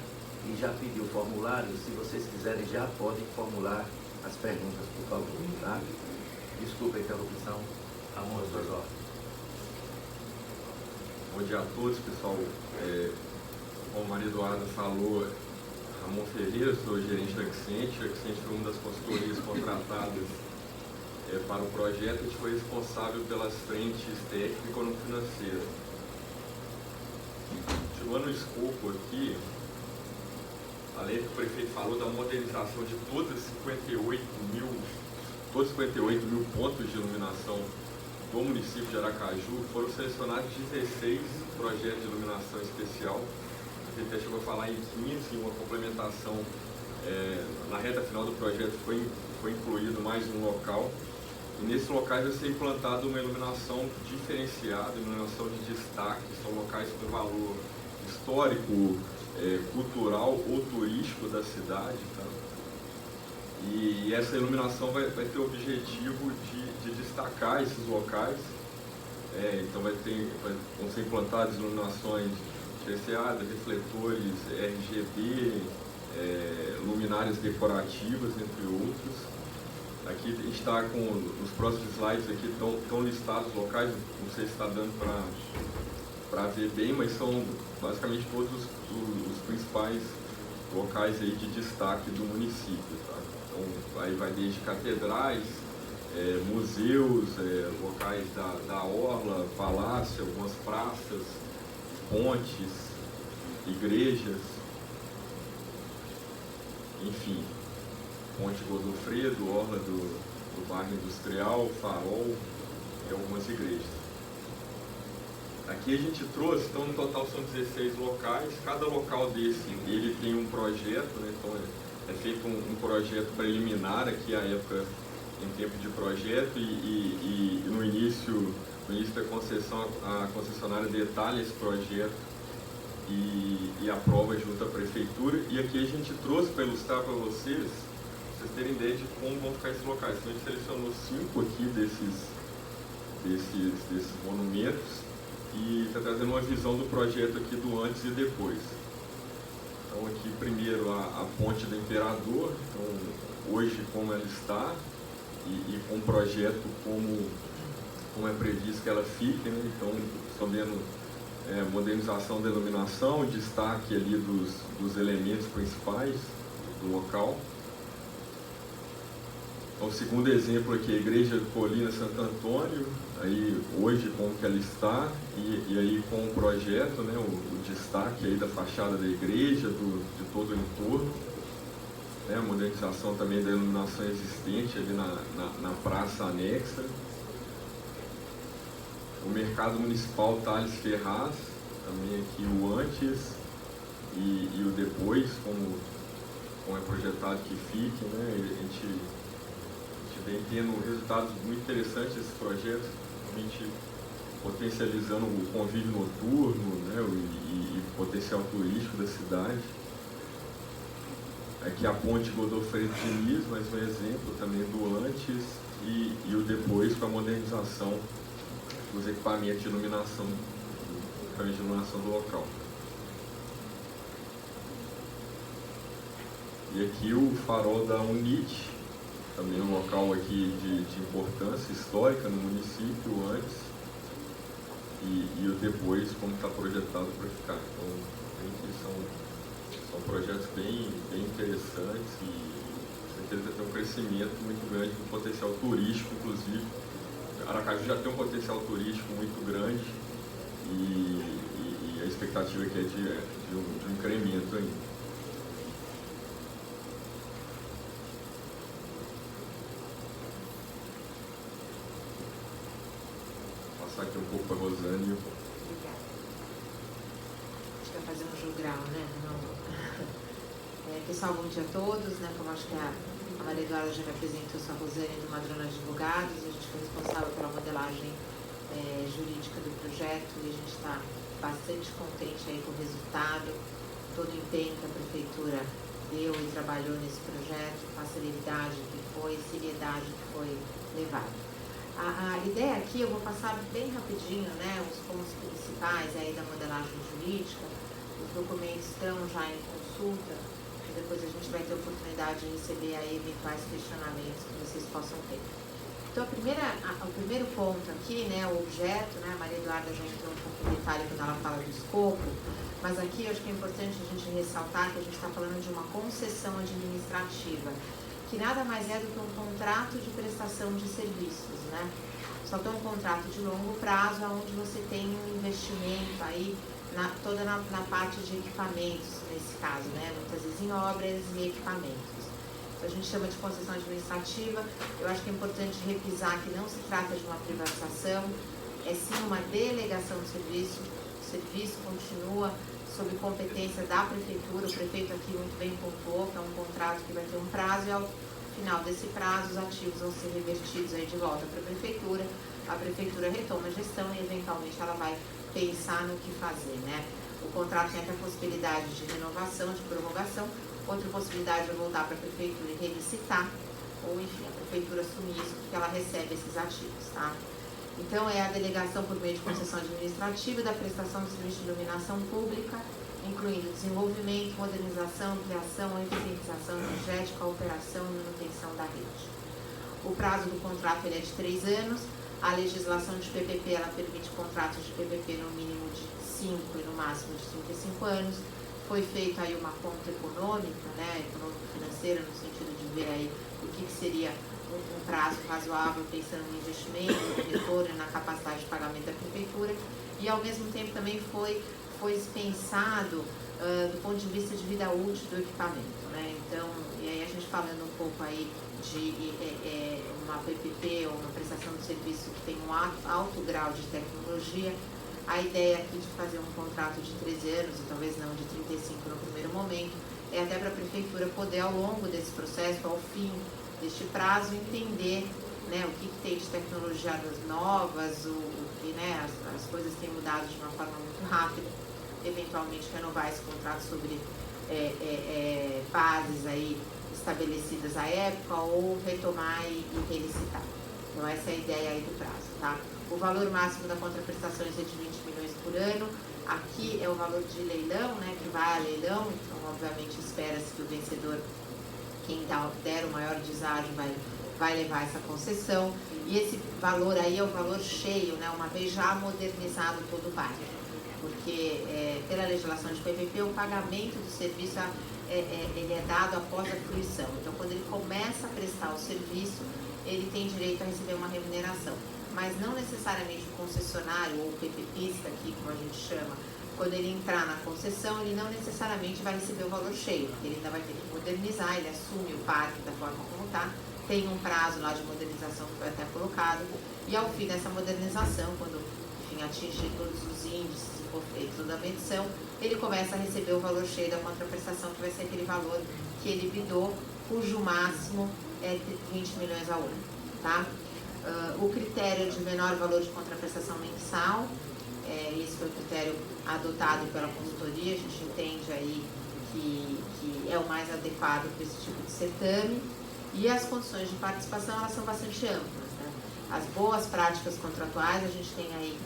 e já pedir o formulário. Se vocês quiserem, já podem formular as perguntas, por favor, tá? Desculpa a interrupção. Ramon, as duas ordens. Bom dia a todos, pessoal. Como a Maria Eduarda falou, Ramon Ferreira, sou gerente da Accent. A Accent foi uma das consultorias contratadas para o projeto. A gente foi responsável pelas frentes técnica e econômico-financeira. Continuando o escopo aqui, além do que o prefeito falou da modernização de todos os 58 mil pontos de iluminação do município de Aracaju, foram selecionados 16 projetos de iluminação especial. A gente até chegou a falar em 15, uma complementação. Na reta final do projeto foi incluído mais um local. E nesses locais vai ser implantada uma iluminação diferenciada, iluminação de destaque. São locais com valor histórico, cultural ou turístico da cidade. Tá? E essa iluminação vai ter o objetivo de destacar esses locais. Então vão ser implantadas iluminações diferenciadas, refletores RGB, luminárias decorativas, entre outros. Aqui a gente está com, nos próximos slides aqui estão listados os locais, não sei se está dando para ver bem, mas são basicamente todos os principais locais aí de destaque do município. Tá? Então aí vai desde catedrais, museus, locais da orla, palácio, algumas praças, pontes, igrejas, enfim. Ponte Godofredo, orla do bairro industrial, Farol e algumas igrejas. Aqui a gente trouxe, então no total são 16 locais, cada local desse ele tem um projeto, né? Então é feito um projeto preliminar aqui à época em tempo de projeto e no início da concessão, a concessionária detalha esse projeto e aprova junto à prefeitura. E aqui a gente trouxe para ilustrar para vocês terem ideia de como vão ficar esses locais. Então a gente selecionou 5 aqui desses monumentos e está trazendo uma visão do projeto aqui do antes e depois. Então aqui primeiro a Ponte do Imperador, então, hoje como ela está e com o projeto como é previsto que ela fique, né? Então estão vendo modernização da iluminação, destaque ali dos elementos principais do local. O segundo exemplo aqui é a Igreja de Colina Santo Antônio, aí hoje como que ela está, e aí com o projeto, né, o destaque aí da fachada da igreja, de todo o entorno, né, a modernização também da iluminação existente ali na praça anexa. O Mercado Municipal Thales Ferraz, também aqui o antes e o depois, como é projetado que fique, né, a gente vem tendo resultados muito interessantes desse projeto, realmente potencializando o convívio noturno, né, e o potencial turístico da cidade. Aqui a Ponte Godofredo Diniz, mais um exemplo também do antes e o depois com a modernização dos equipamentos de iluminação do local. E aqui o farol da UNIT, também um local aqui de importância histórica no município antes e o depois como está projetado para ficar. Então são projetos bem interessantes e com certeza vai ter um crescimento muito grande do potencial turístico, inclusive. Aracaju já tem um potencial turístico muito grande e a expectativa aqui é de um incremento ainda. Aqui um pouco para a Rosane. Obrigada. A gente vai fazer um jogral, né? Pessoal, bom dia a todos, né? Como acho que a Maria Eduarda já me apresentou, sou a Rosane do Madrona Advogados, a gente foi responsável pela modelagem jurídica do projeto e a gente está bastante contente aí com o resultado, todo o empenho que a Prefeitura deu e trabalhou nesse projeto, com a celeridade que foi, seriedade que foi levada. A ideia aqui, eu vou passar bem rapidinho, né, os pontos principais aí da modelagem jurídica. Os documentos estão já em consulta depois a gente vai ter oportunidade de receber aí eventuais questionamentos que vocês possam ter. Então, o primeiro ponto aqui, né, o objeto, né, a Maria Eduarda já entrou um pouco em detalhe quando ela fala do escopo, mas aqui eu acho que é importante a gente ressaltar que a gente está falando de uma concessão administrativa, que nada mais é do que um contrato de prestação de serviços, né? Só que é um contrato de longo prazo, onde você tem um investimento aí, toda na parte de equipamentos, nesse caso, né? Muitas vezes em obras e equipamentos. A gente chama de concessão administrativa. Eu acho que é importante revisar que não se trata de uma privatização, é sim uma delegação de serviço. O serviço continua sob competência da prefeitura. O prefeito aqui muito bem pontuou que é um contrato que vai ter um prazo e ao final desse prazo os ativos vão ser revertidos aí de volta para a prefeitura retoma a gestão e eventualmente ela vai pensar no que fazer, né? O contrato tem até a possibilidade de renovação, de prorrogação. Outra possibilidade é voltar para a prefeitura e relicitar, ou enfim, a prefeitura assumir isso porque ela recebe esses ativos, tá? Então, é a delegação por meio de concessão administrativa da prestação de serviço de iluminação pública, incluindo desenvolvimento, modernização, criação, eficientização energética, operação e manutenção da rede. O prazo do contrato ele é de 3 anos. A legislação de PPP ela permite contratos de PPP no mínimo de 5 e no máximo de 35 anos. Foi feita aí uma conta econômica, né, econômico-financeira, no sentido de ver aí o que seria um prazo razoável, pensando no investimento, no retorno, na capacidade de pagamento da prefeitura, e ao mesmo tempo também foi pensado do ponto de vista de vida útil do equipamento, né? Então, e aí a gente falando um pouco aí de uma PPP ou uma prestação de serviço que tem um alto grau de tecnologia. A ideia aqui de fazer um contrato de 13 anos, e talvez não de 35 no primeiro momento, é até para a prefeitura poder, ao longo desse processo, ao fim deste prazo, entender, né, o que tem de tecnologias novas, né, as coisas têm mudado de uma forma muito rápida, eventualmente renovar esse contrato sobre bases aí estabelecidas à época, ou retomar e relicitar. Então essa é a ideia aí do prazo, tá? O valor máximo da contraprestação é de 20 milhões por ano. Aqui é o valor de leilão, né, que vai a leilão, então obviamente espera-se que o vencedor, quem der o maior deságio, vai levar essa concessão. E esse valor aí é o valor cheio, né, uma vez já modernizado todo o bairro. Porque pela legislação de PPP, o pagamento do serviço ele é dado após a fruição. Então quando ele começa a prestar o serviço, ele tem direito a receber uma remuneração. Mas não necessariamente o concessionário ou o PPPista, aqui como a gente chama, quando ele entrar na concessão, ele não necessariamente vai receber o valor cheio, porque ele ainda vai ter que modernizar, ele assume o parque da forma como está, tem um prazo lá de modernização que foi até colocado, e ao fim dessa modernização, quando enfim, atingir todos os índices e for feita toda a medição, ele começa a receber o valor cheio da contraprestação, que vai ser aquele valor que ele bidou, cujo máximo é de 20 milhões ao ano, tá? O critério de menor valor de contraprestação mensal, esse foi o critério adotado pela consultoria, a gente entende aí que é o mais adequado para esse tipo de certame, e as condições de participação elas são bastante amplas, né? As boas práticas contratuais, a gente tem aí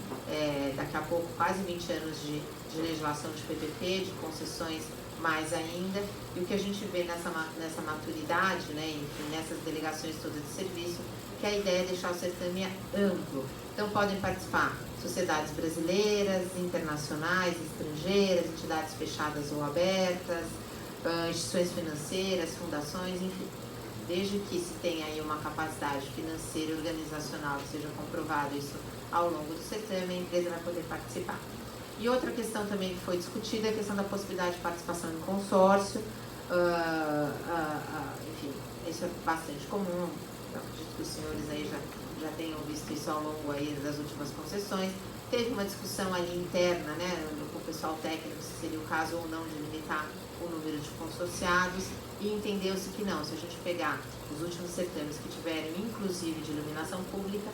daqui a pouco quase 20 anos de legislação de PPP, de concessões mais ainda, e o que a gente vê nessa maturidade, né, enfim, nessas delegações todas de serviço, que a ideia é deixar o certame amplo. Então podem participar sociedades brasileiras, internacionais, estrangeiras, entidades fechadas ou abertas, instituições financeiras, fundações, enfim. Desde que se tenha aí uma capacidade financeira e organizacional que seja comprovado isso ao longo do certame, a empresa vai poder participar. E outra questão também que foi discutida é a questão da possibilidade de participação em consórcio. Enfim, isso é bastante comum. Eu acredito que os senhores aí já tenham visto isso ao longo aí das últimas concessões. Teve uma discussão ali interna, né, com o pessoal técnico, se seria o caso ou não de limitar o número de consorciados, e entendeu-se que não. Se a gente pegar os últimos certames que tiveram, inclusive de iluminação pública,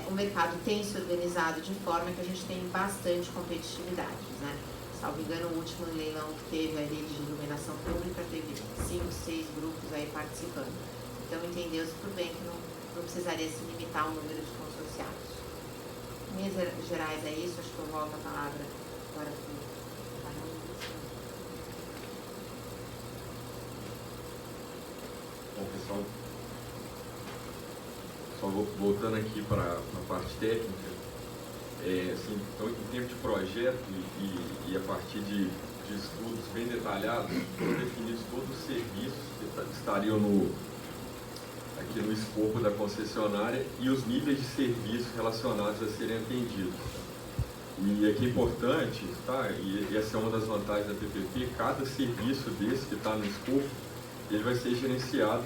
o mercado tem se organizado de forma que a gente tem bastante competitividade, né? Salvo engano, o último leilão que teve ali de iluminação pública teve 5, 6 grupos aí participando. Então entendeu-se por bem que não precisaria se limitar o número de consorciados. Em linhas gerais é isso, acho que eu volto a palavra agora para o Então, só voltando aqui para a parte técnica, assim, então, em termos de projeto e a partir de estudos bem detalhados, foram definidos todos os serviços que estariam aqui no escopo da concessionária e os níveis de serviço relacionados a serem atendidos. E aqui é importante, tá? E essa é uma das vantagens da PPP, cada serviço desse que está no escopo, ele vai ser gerenciado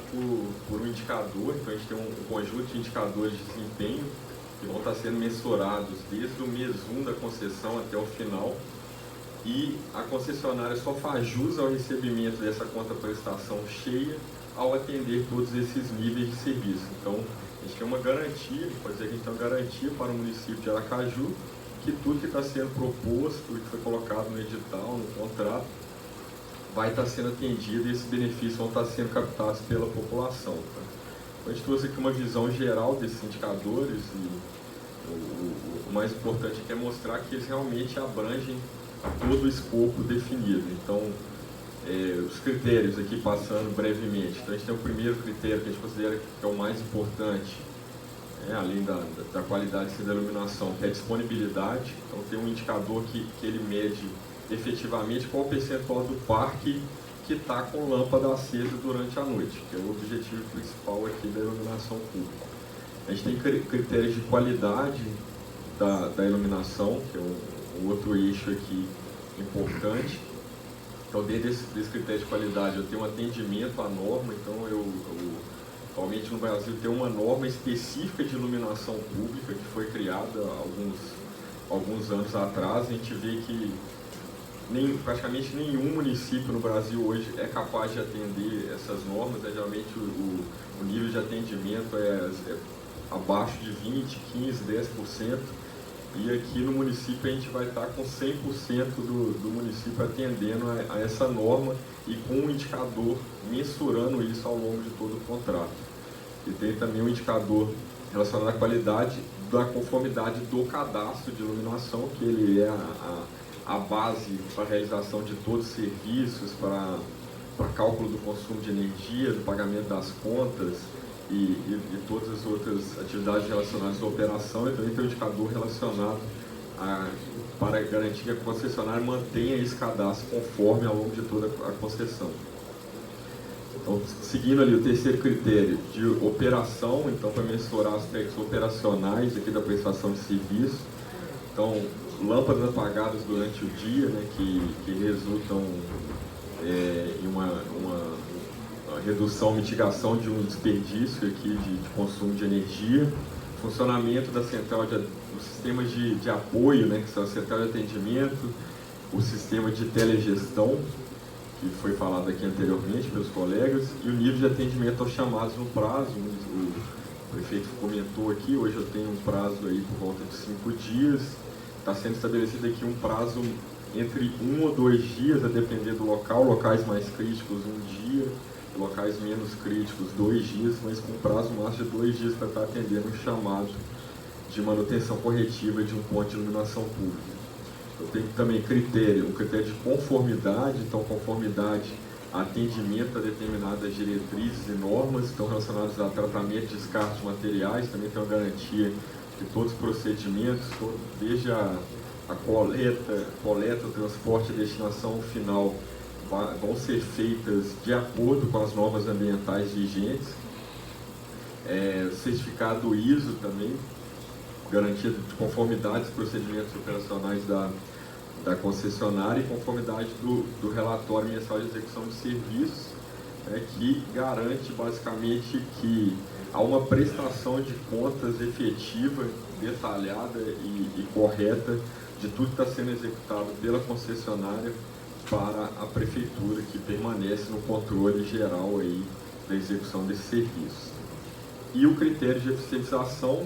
por um indicador. Então a gente tem um conjunto de indicadores de desempenho que vão estar sendo mensurados desde o mês 1 da concessão até o final, e a concessionária só faz jus ao recebimento dessa conta prestação cheia ao atender todos esses níveis de serviço. Então a gente tem uma garantia, pode dizer que a gente tem uma garantia para o município de Aracaju que tudo que está sendo proposto, que foi colocado no edital, no contrato, vai estar sendo atendido e esses benefícios vão estar sendo captados pela população. Tá? Então, a gente trouxe aqui uma visão geral desses indicadores e o mais importante aqui é mostrar que eles realmente abrangem todo o escopo definido. Então, os critérios aqui passando brevemente. Então, a gente tem o primeiro critério que a gente considera que é o mais importante, além da qualidade da iluminação, que é a disponibilidade. Então, tem um indicador que ele mede efetivamente qual o percentual do parque que está com lâmpada acesa durante a noite, que é o objetivo principal aqui da iluminação pública. A gente tem critérios de qualidade da iluminação, que é um outro eixo aqui importante. Então, dentro desse critério de qualidade, eu tenho um atendimento à norma. Então, atualmente no Brasil tem uma norma específica de iluminação pública que foi criada há alguns anos atrás. A gente vê que praticamente nenhum município no Brasil hoje é capaz de atender essas normas. Geralmente o nível de atendimento é abaixo de 20%, 15%, 10%. E aqui no município a gente vai estar com 100% do município atendendo a essa norma e com um indicador mensurando isso ao longo de todo o contrato. E tem também um indicador relacionado à qualidade da conformidade do cadastro de iluminação, que ele é a base para a realização de todos os serviços, para cálculo do consumo de energia, do pagamento das contas e todas as outras atividades relacionadas à operação. E também tem um indicador relacionado para garantir que a concessionária mantenha esse cadastro conforme ao longo de toda a concessão. Então, seguindo ali o terceiro critério de operação, então para mensurar aspectos operacionais aqui da prestação de serviço. Então, lâmpadas apagadas durante o dia, né, que resultam em uma redução, mitigação de um desperdício aqui de consumo de energia, funcionamento da central dos sistemas de apoio, né, que são a central de atendimento, o sistema de telegestão, que foi falado aqui anteriormente pelos colegas, e o nível de atendimento aos chamados no prazo. O prefeito comentou aqui, hoje eu tenho um prazo aí por volta de 5 dias, está sendo estabelecido aqui um prazo entre 1 ou 2 dias, a depender do local, locais mais críticos 1 dia, locais menos críticos 2 dias, mas com prazo máximo de 2 dias para estar atendendo um chamado de manutenção corretiva de um ponto de iluminação pública. Eu tenho também um critério de conformidade, então conformidade a atendimento a determinadas diretrizes e normas, estão relacionados a tratamento de descarte de materiais. Também tem uma garantia que todos os procedimentos, desde a coleta, o transporte e destinação final, vão ser feitas de acordo com as normas ambientais vigentes. Certificado ISO também, garantia de conformidade dos procedimentos operacionais da concessionária e conformidade do relatório mensal de execução de serviços, que garante basicamente que há uma prestação de contas efetiva, detalhada e correta de tudo que está sendo executado pela concessionária para a prefeitura, que permanece no controle geral aí da execução desse serviço. E o critério de eficientização,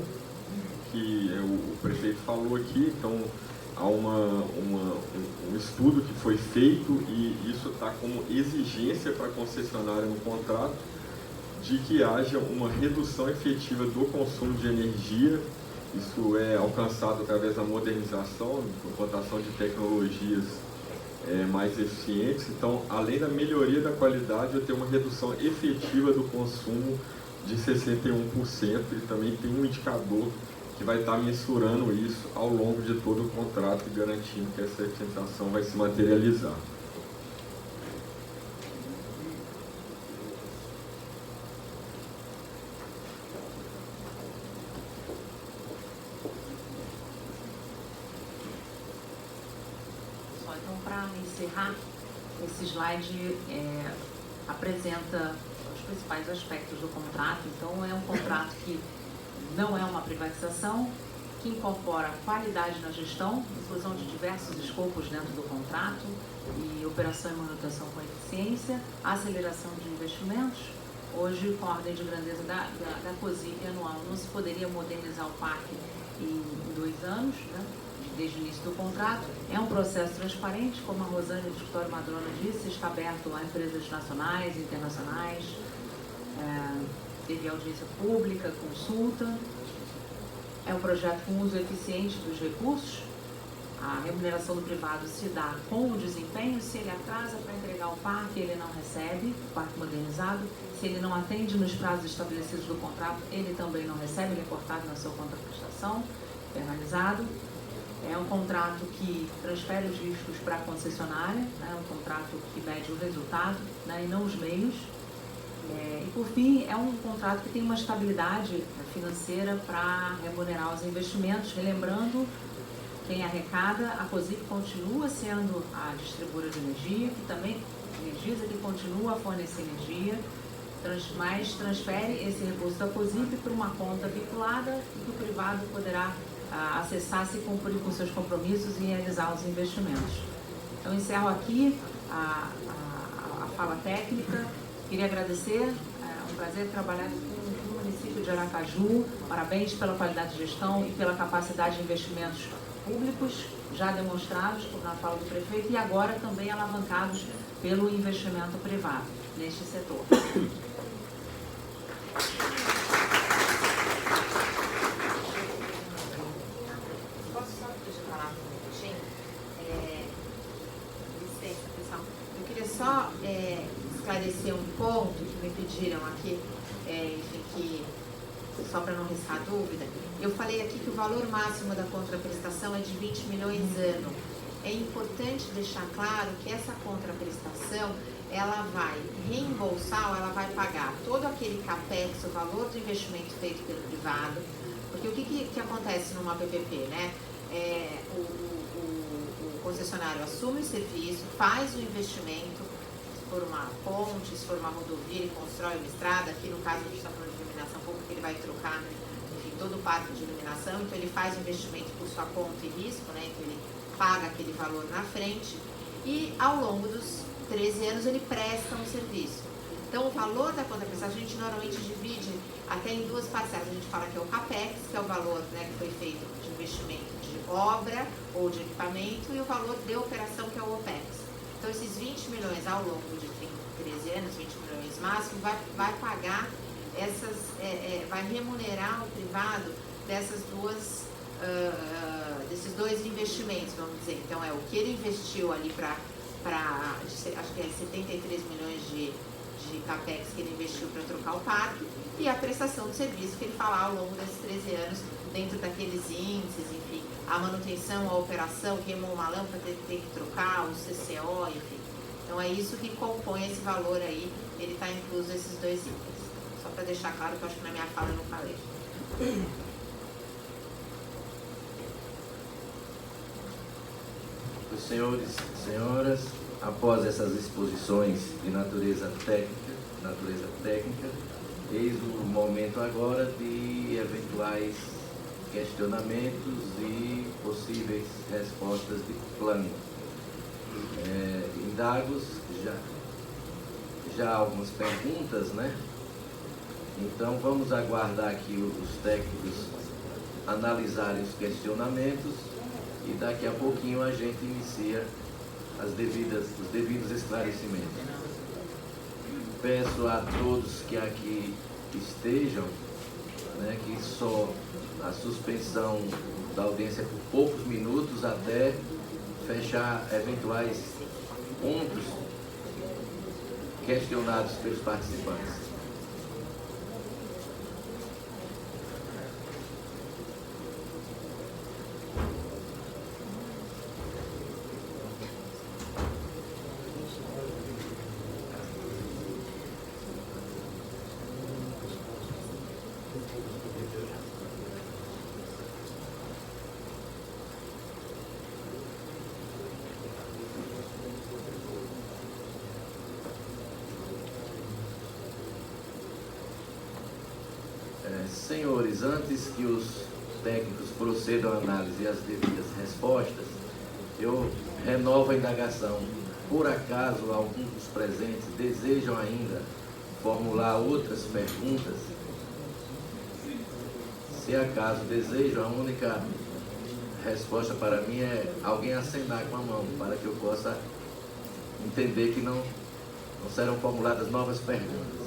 que o prefeito falou aqui. Então há um estudo que foi feito e isso está como exigência para a concessionária no contrato, de que haja uma redução efetiva do consumo de energia. Isso é alcançado através da modernização, implantação de tecnologias mais eficientes. Então, além da melhoria da qualidade, vai ter uma redução efetiva do consumo de 61%, e também tem um indicador que vai estar mensurando isso ao longo de todo o contrato e garantindo que essa eficientização vai se materializar. Então, para encerrar, esse slide apresenta os principais aspectos do contrato. Então, é um contrato que não é uma privatização, que incorpora qualidade na gestão, inclusão de diversos escopos dentro do contrato e operação e manutenção com eficiência, aceleração de investimentos. Hoje, com a ordem de grandeza da COSIP anual, não se poderia modernizar o parque em 2 anos, né? Desde o início do contrato. É um processo transparente, como a Rosane do Escritório Madrona disse, está aberto a empresas nacionais e internacionais, teve audiência pública, consulta. É um projeto com uso eficiente dos recursos. A remuneração do privado se dá com o desempenho. Se ele atrasa para entregar o parque, ele não recebe o parque modernizado. Se ele não atende nos prazos estabelecidos do contrato, ele também não recebe, ele é cortado na sua contraprestação, penalizado. É um contrato que transfere os riscos para a concessionária, né? Um contrato que mede o resultado, né? E não os meios. E, por fim, é um contrato que tem uma estabilidade financeira para remunerar os investimentos. Relembrando, quem arrecada, a COSIP continua sendo a distribuidora de energia, que também energiza, que continua a fornecer energia, mas transfere esse recurso da COSIP para uma conta vinculada e que o privado poderá acessar se cumprir com seus compromissos e realizar os investimentos. Então, encerro aqui a fala técnica. Queria agradecer, é um prazer trabalhar com o município de Aracaju. Parabéns pela qualidade de gestão e pela capacidade de investimentos públicos já demonstrados na fala do prefeito e agora também alavancados pelo investimento privado neste setor. Só esclarecer um ponto que me pediram aqui, enfim, só para não restar dúvida. Eu falei aqui que o valor máximo da contraprestação é de 20 milhões ano. É importante deixar claro que essa contraprestação, ela vai reembolsar, ou ela vai pagar todo aquele capex, o valor do investimento feito pelo privado, porque o que acontece numa PPP, né? O concessionário assume o serviço, faz o investimento, se for uma ponte, se for uma rodovia, ele constrói uma estrada. Aqui no caso a gente está falando de iluminação pública, ele vai trocar, enfim, todo o parque de iluminação, então ele faz o investimento por sua conta e risco, né? Então ele paga aquele valor na frente e ao longo dos 13 anos ele presta um serviço. Então o valor da contraprestação a gente normalmente divide até em 2 parcelas. A gente fala que é o CAPEX, que é o valor, né, que foi feito de investimento de obra ou de equipamento, e o valor de operação, que é o OPEX. Então esses 20 milhões ao longo de 13 anos, 20 milhões máximo, vai pagar vai remunerar o privado desses 2 investimentos, vamos dizer. Então é o que ele investiu ali acho que é 73 milhões de CAPEX que ele investiu para trocar o parque, e a prestação de serviço que ele fala ao longo desses 13 anos, dentro daqueles índices, enfim, a manutenção, a operação, queimou uma lâmpada, tem que trocar, o CCO, enfim. Então é isso que compõe esse valor aí, ele está incluso esses 2 itens. Só para deixar claro, que eu acho que na minha fala eu não falei. Os senhores e senhoras, após essas exposições de natureza técnica, eis o momento agora de eventuais questionamentos e possíveis respostas de plano. Indagos já algumas perguntas, né? Então vamos aguardar aqui os técnicos analisarem os questionamentos e daqui a pouquinho a gente inicia os devidos esclarecimentos. Peço a todos que aqui estejam, né, que só a suspensão da audiência por poucos minutos até fechar eventuais pontos questionados pelos participantes. Senhores, antes que os técnicos procedam à análise e às devidas respostas, eu renovo a indagação. Por acaso, alguns dos presentes desejam ainda formular outras perguntas? Se acaso desejam, a única resposta para mim é alguém acenar com a mão, para que eu possa entender que não serão formuladas novas perguntas.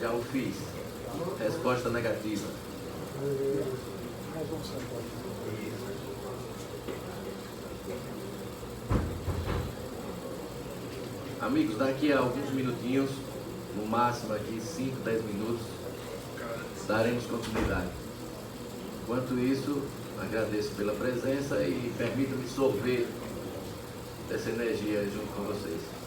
Já o fiz. Resposta negativa. Amigos, daqui a alguns minutinhos, no máximo aqui 5, 10 minutos, daremos continuidade. Enquanto isso, agradeço pela presença e permita-me sorver dessa energia junto com vocês.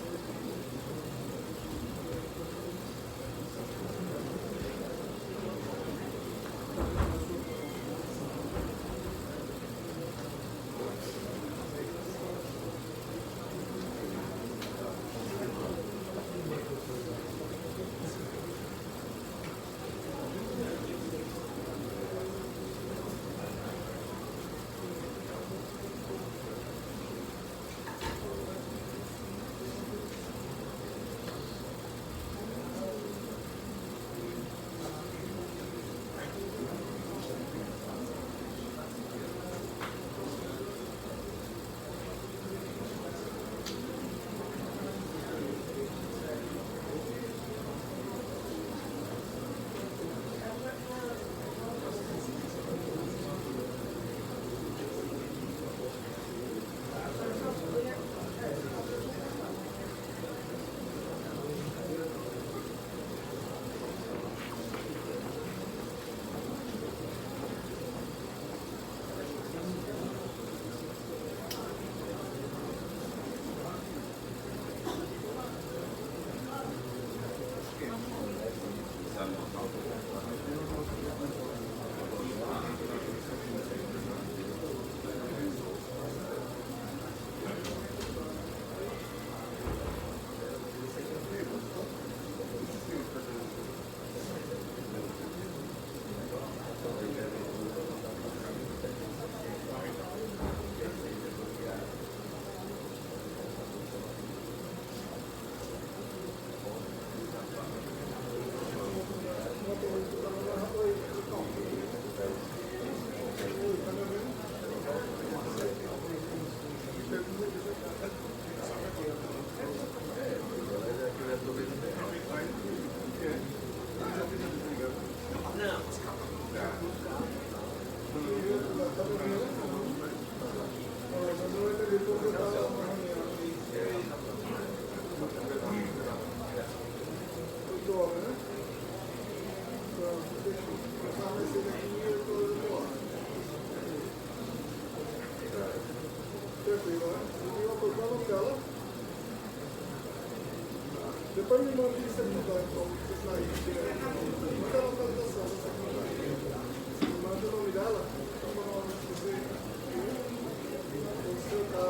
Depois me manda isso aqui, então, vocês saírem. Manda a localização dessa aqui. Me manda o nome dela, então vou lá você. Você tá.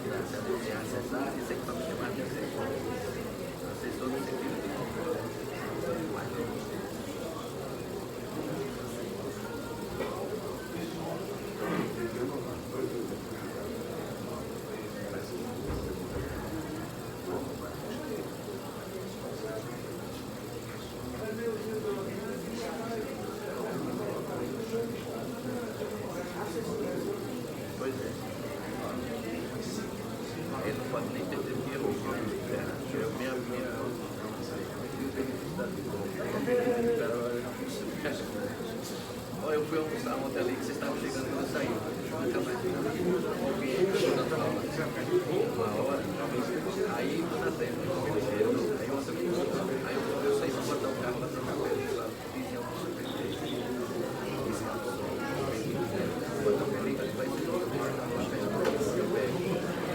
se acessar esse equipamento chamado de assessor. Assessor no sentido de eu fui almoçar ontem ali que vocês estavam chegando quando eu saí. Nunca mais vi uma hora, aí não dá tempo. Aí eu saí para botar o carro lá para o lá, fiz almoço. Botar o película que vai ser outro, eu pego.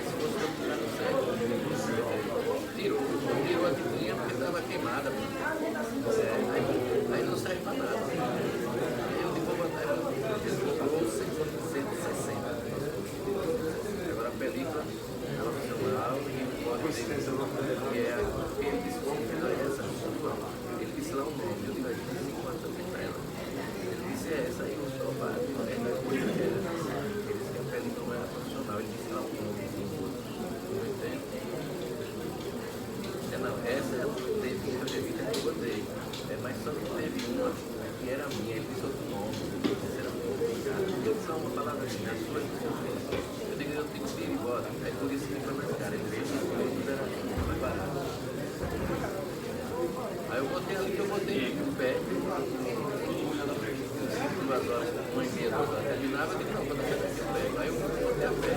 Se fosse eu ficar no certo, tirou a tirinha porque estava queimada. Aí não serve para nada. Ele cobrou 160. Agora a película profissional e o código dele, que é ele disse como que é essa. Ele disse lá o nome, eu digo, 50 tem para ela. Ele disse essa aí, o sofá, ele disse que a película não era profissional, ele disse lá o nome, entende? Não, essa é a teve que eu botei, mas só que teve uma que era minha, ele disse outro nome. Eu só uma palavra assim, a sua eu tenho que ir embora. É por isso que foi mais caro. Ele veio era mais barato. Aí eu botei ali que eu botei o pé. 2 horas, 1h30, 2 horas. Terminava, eu disse, não, quando eu pego. Aí eu botei a pé.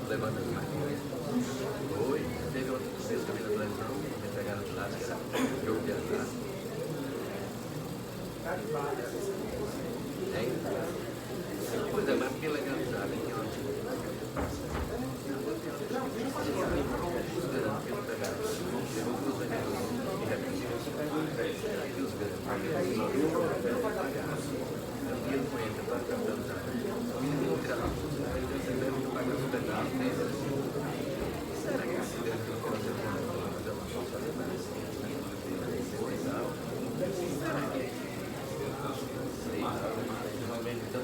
Levando as máquinas. Foi, teve outro que fez também na televisão, me pegaram de lá, que era jogo de azar. Pois é, mas porque legalizado aqui onde? Os grandes que não pegaram. Chegou 2 anos e repetiu os grandes. O dinheiro não entra para capitalizar. O menino não tira a força, aí você deve pagar os pedaços dele. Será que esse deve ter uma coisa uma responsabilidade assim? Será que é? Sei, realmente, então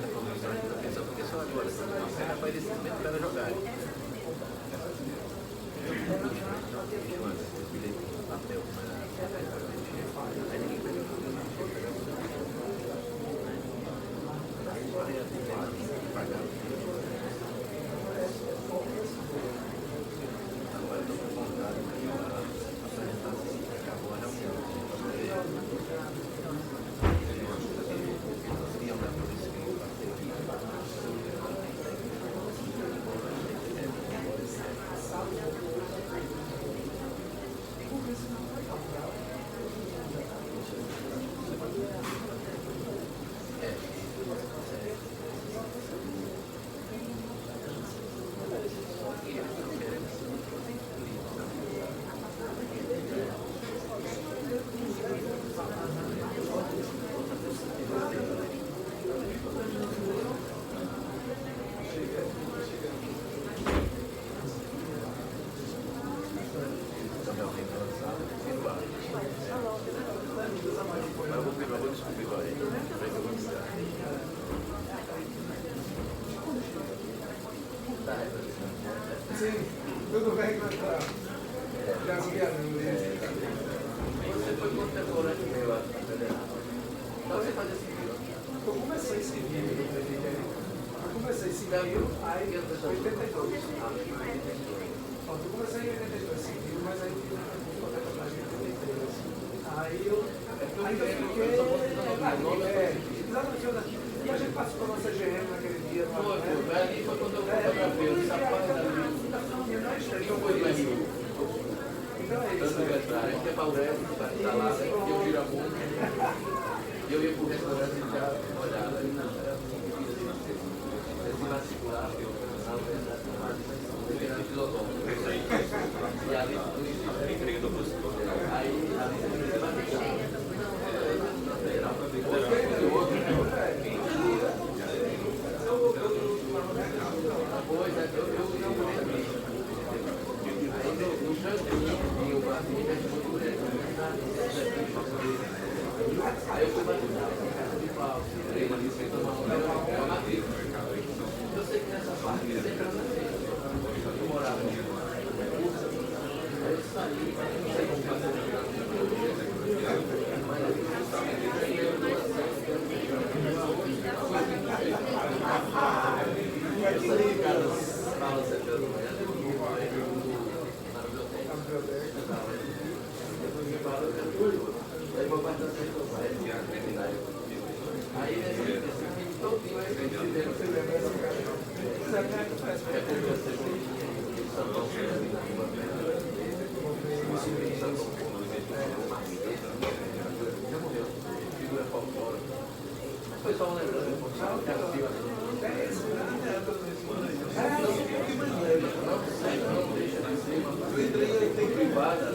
Desculpe, vai. Sim, tudo bem, como é que tá? Já Você foi contemporâneo meu lá na Federal. Então você faz assim. eu comecei civil, eu comecei civil, aí em 82. Pronto, eu comecei em 82 civil, mas aí fiz um projeto pra gente em 83. Aí eu fiquei. Exatamente, e a gente participou da CGM naquele dia. Ali foi quando eu fotografei o sapato ali. Então é isso. Tanto que a gente é Bauré, que está lá, que eu viro muito. E eu ia pro restaurante e já olhava. Esse particular, na verdade, não era filosófico. E ali eu sei que nessa parte sempre eu morava aí eu saí, não sei como fazer. Eu saí de casa às 7 da manhã, na biblioteca. Aí meu pai está sendo o pai, aí nesse vídeo todinho aí eu entendi que já morreu, figura folclórica. Foi só uma lembrança, não deixa de ser uma privada,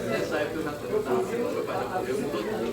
nessa época eu já estava meu pai já morreu, mudou tudo.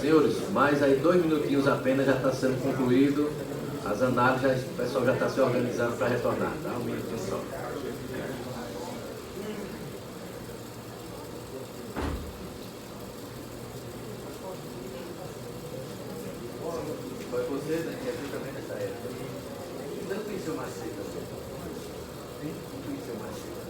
Senhores, mais aí 2 minutinhos apenas, já está sendo concluído as análises, o pessoal já está se organizando para retornar, tá? 1 minutinho só. Foi você, né? Que é também nessa época. Você não conheceu mais cedo, hein? Não conheceu mais cedo.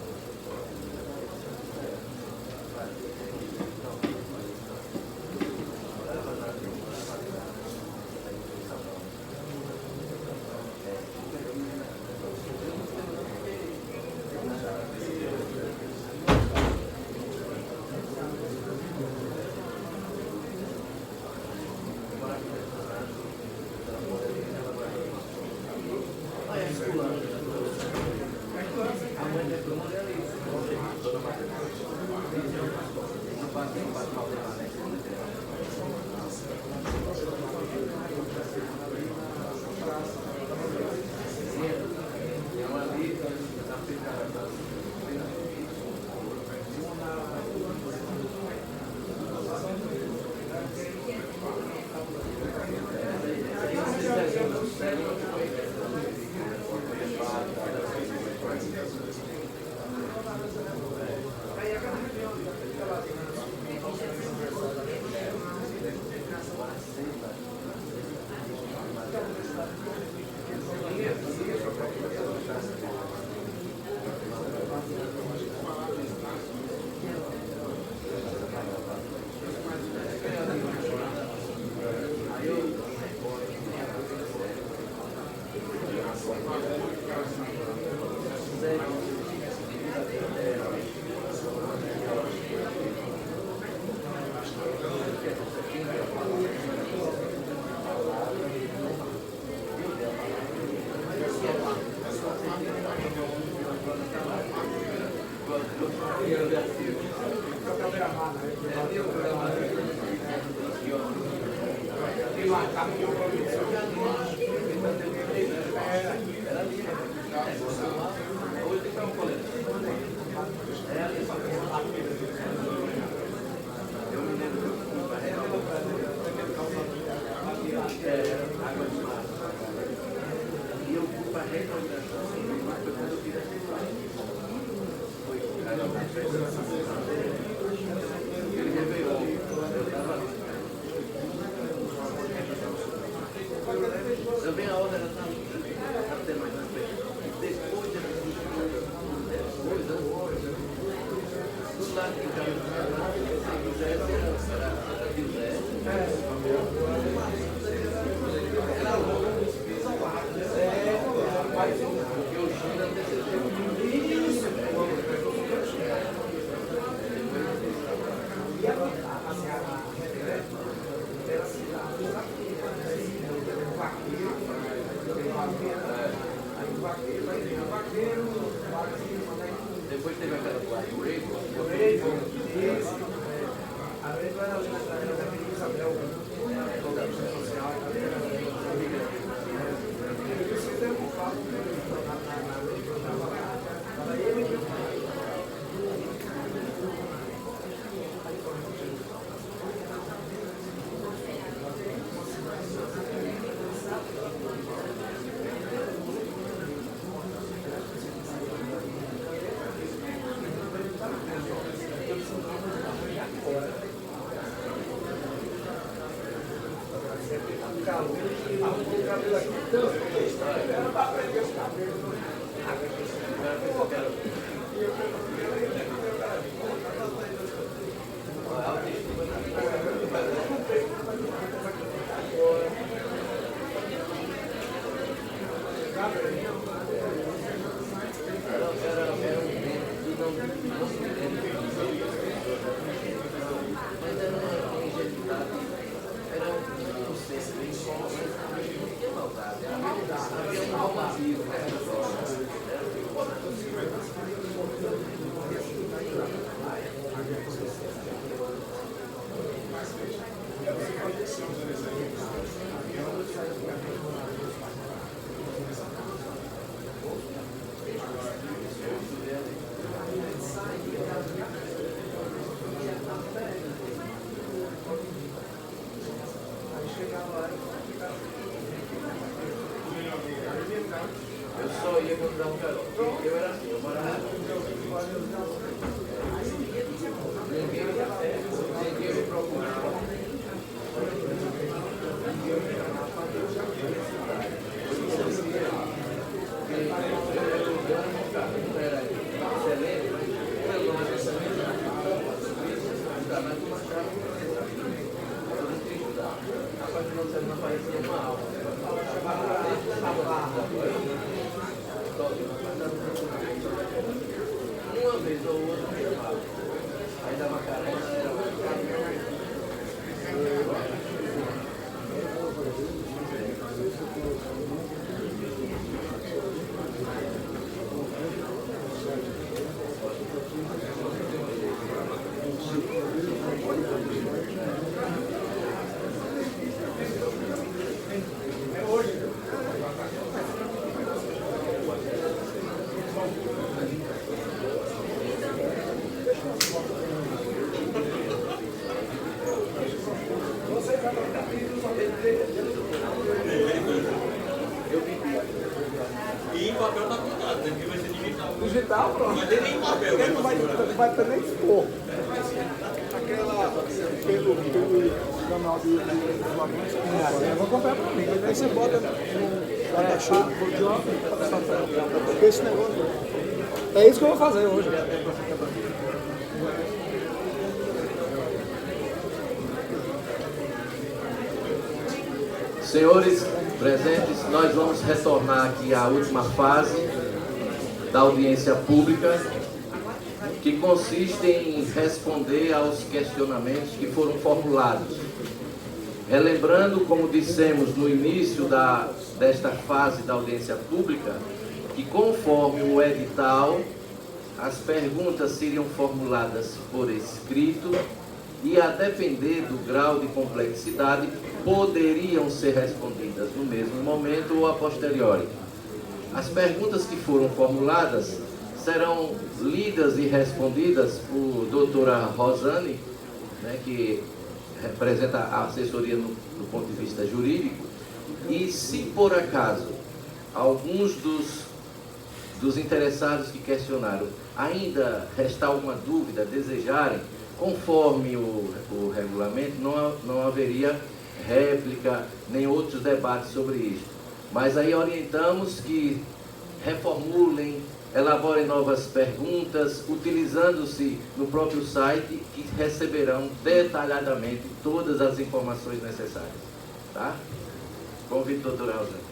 Também a hora está até mais na frente. Depois do lado de cá, se quisesse, era de Zé. Porque o Chile antecedeu. Depois teve aquela do Arrego. Eu só ia contar um garoto. Eu era assim, eu morava. Ninguém me procurava. Uma vez ou outra, aí dava carona, era E em papel tá contado, né? Porque vai ser digital. Digital, pronto. Não vai ter nem papel. Porque não vai ter nem expor. Pelo canal de vagões. Eu vou comprar pra mim. Aí você bota no guarda-chuva, porque esse negócio. É isso que eu vou fazer hoje. Senhores presentes, nós vamos retornar aqui à última fase da audiência pública, que consiste em responder aos questionamentos que foram formulados. Relembrando, como dissemos no início desta fase da audiência pública, que conforme o edital, as perguntas seriam formuladas por escrito e, a depender do grau de complexidade, poderiam ser respondidas no mesmo momento ou a posteriori. As perguntas que foram formuladas serão lidas e respondidas por doutora Rosane, né, que representa a assessoria do ponto de vista jurídico, e se por acaso alguns dos interessados que questionaram ainda restar alguma dúvida, desejarem, conforme o regulamento, não haveria réplica, nem outros debates sobre isso. Mas aí orientamos que reformulem, elaborem novas perguntas, utilizando-se no próprio site, que receberão detalhadamente todas as informações necessárias. Tá? Convido a doutora Rosane.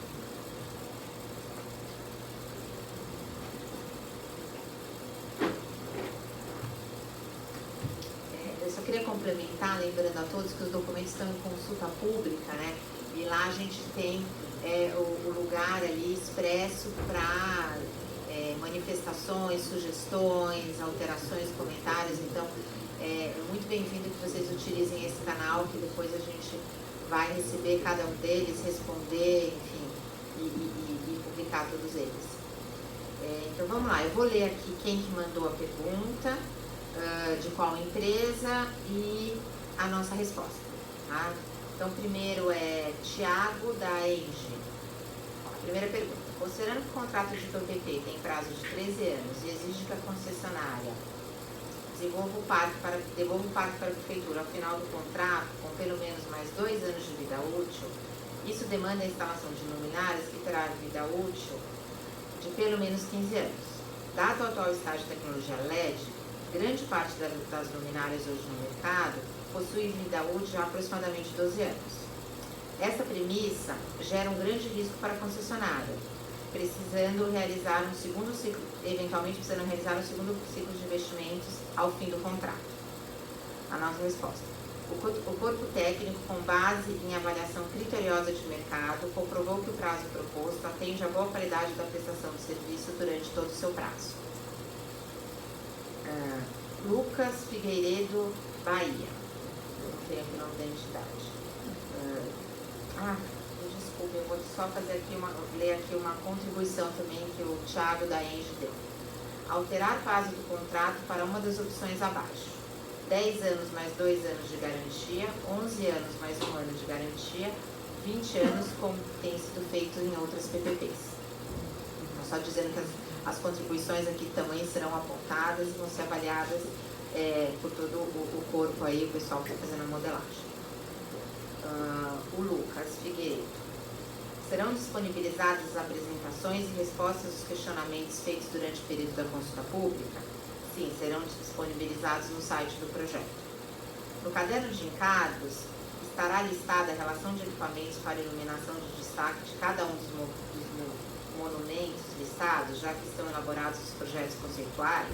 Eu só queria complementar, lembrando a todos que os documentos estão em consulta pública, né? E lá a gente tem o lugar ali expresso para manifestações, sugestões, alterações, comentários. Então, é muito bem-vindo que vocês utilizem esse canal, que depois a gente vai receber cada um deles, responder, enfim, e publicar todos eles. Então, vamos lá. Eu vou ler aqui quem que mandou a pergunta, de qual empresa e a nossa resposta. Tá? Então, primeiro é Tiago, da Engie. A primeira pergunta. Considerando que o contrato de PPP tem prazo de 13 anos e exige que a concessionária devolva o parque para a prefeitura ao final do contrato, com pelo menos mais 2 anos de vida útil, Isso demanda a instalação de luminárias que terá vida útil de pelo menos 15 anos. Dado o atual estágio de tecnologia LED, grande parte das luminárias hoje no mercado possui vida útil de aproximadamente 12 anos. Essa premissa gera um grande risco para a concessionária, eventualmente precisando realizar um segundo ciclo de investimentos ao fim do contrato. A nossa resposta: o corpo técnico, com base em avaliação criteriosa de mercado, comprovou que o prazo proposto atende à boa qualidade da prestação de serviço durante todo o seu prazo. Lucas Figueiredo, Bahia. Não tem aqui o nome da entidade. Desculpe, eu vou só ler aqui uma contribuição também que o Thiago da Engie deu. Alterar prazo do contrato para uma das opções abaixo. 10 anos mais 2 anos de garantia, 11 anos mais 1 ano de garantia, 20 anos, como tem sido feito em outras PPPs. Então, só dizendo que as contribuições aqui também serão apontadas e vão ser avaliadas por todo o corpo aí, o pessoal que está fazendo a modelagem. O Lucas Figueiredo. Serão disponibilizadas as apresentações e respostas aos questionamentos feitos durante o período da consulta pública? Sim, serão disponibilizados no site do projeto. No caderno de encargos, estará listada a relação de equipamentos para iluminação de destaque de cada um dos monumentos listados, já que estão elaborados os projetos conceituais?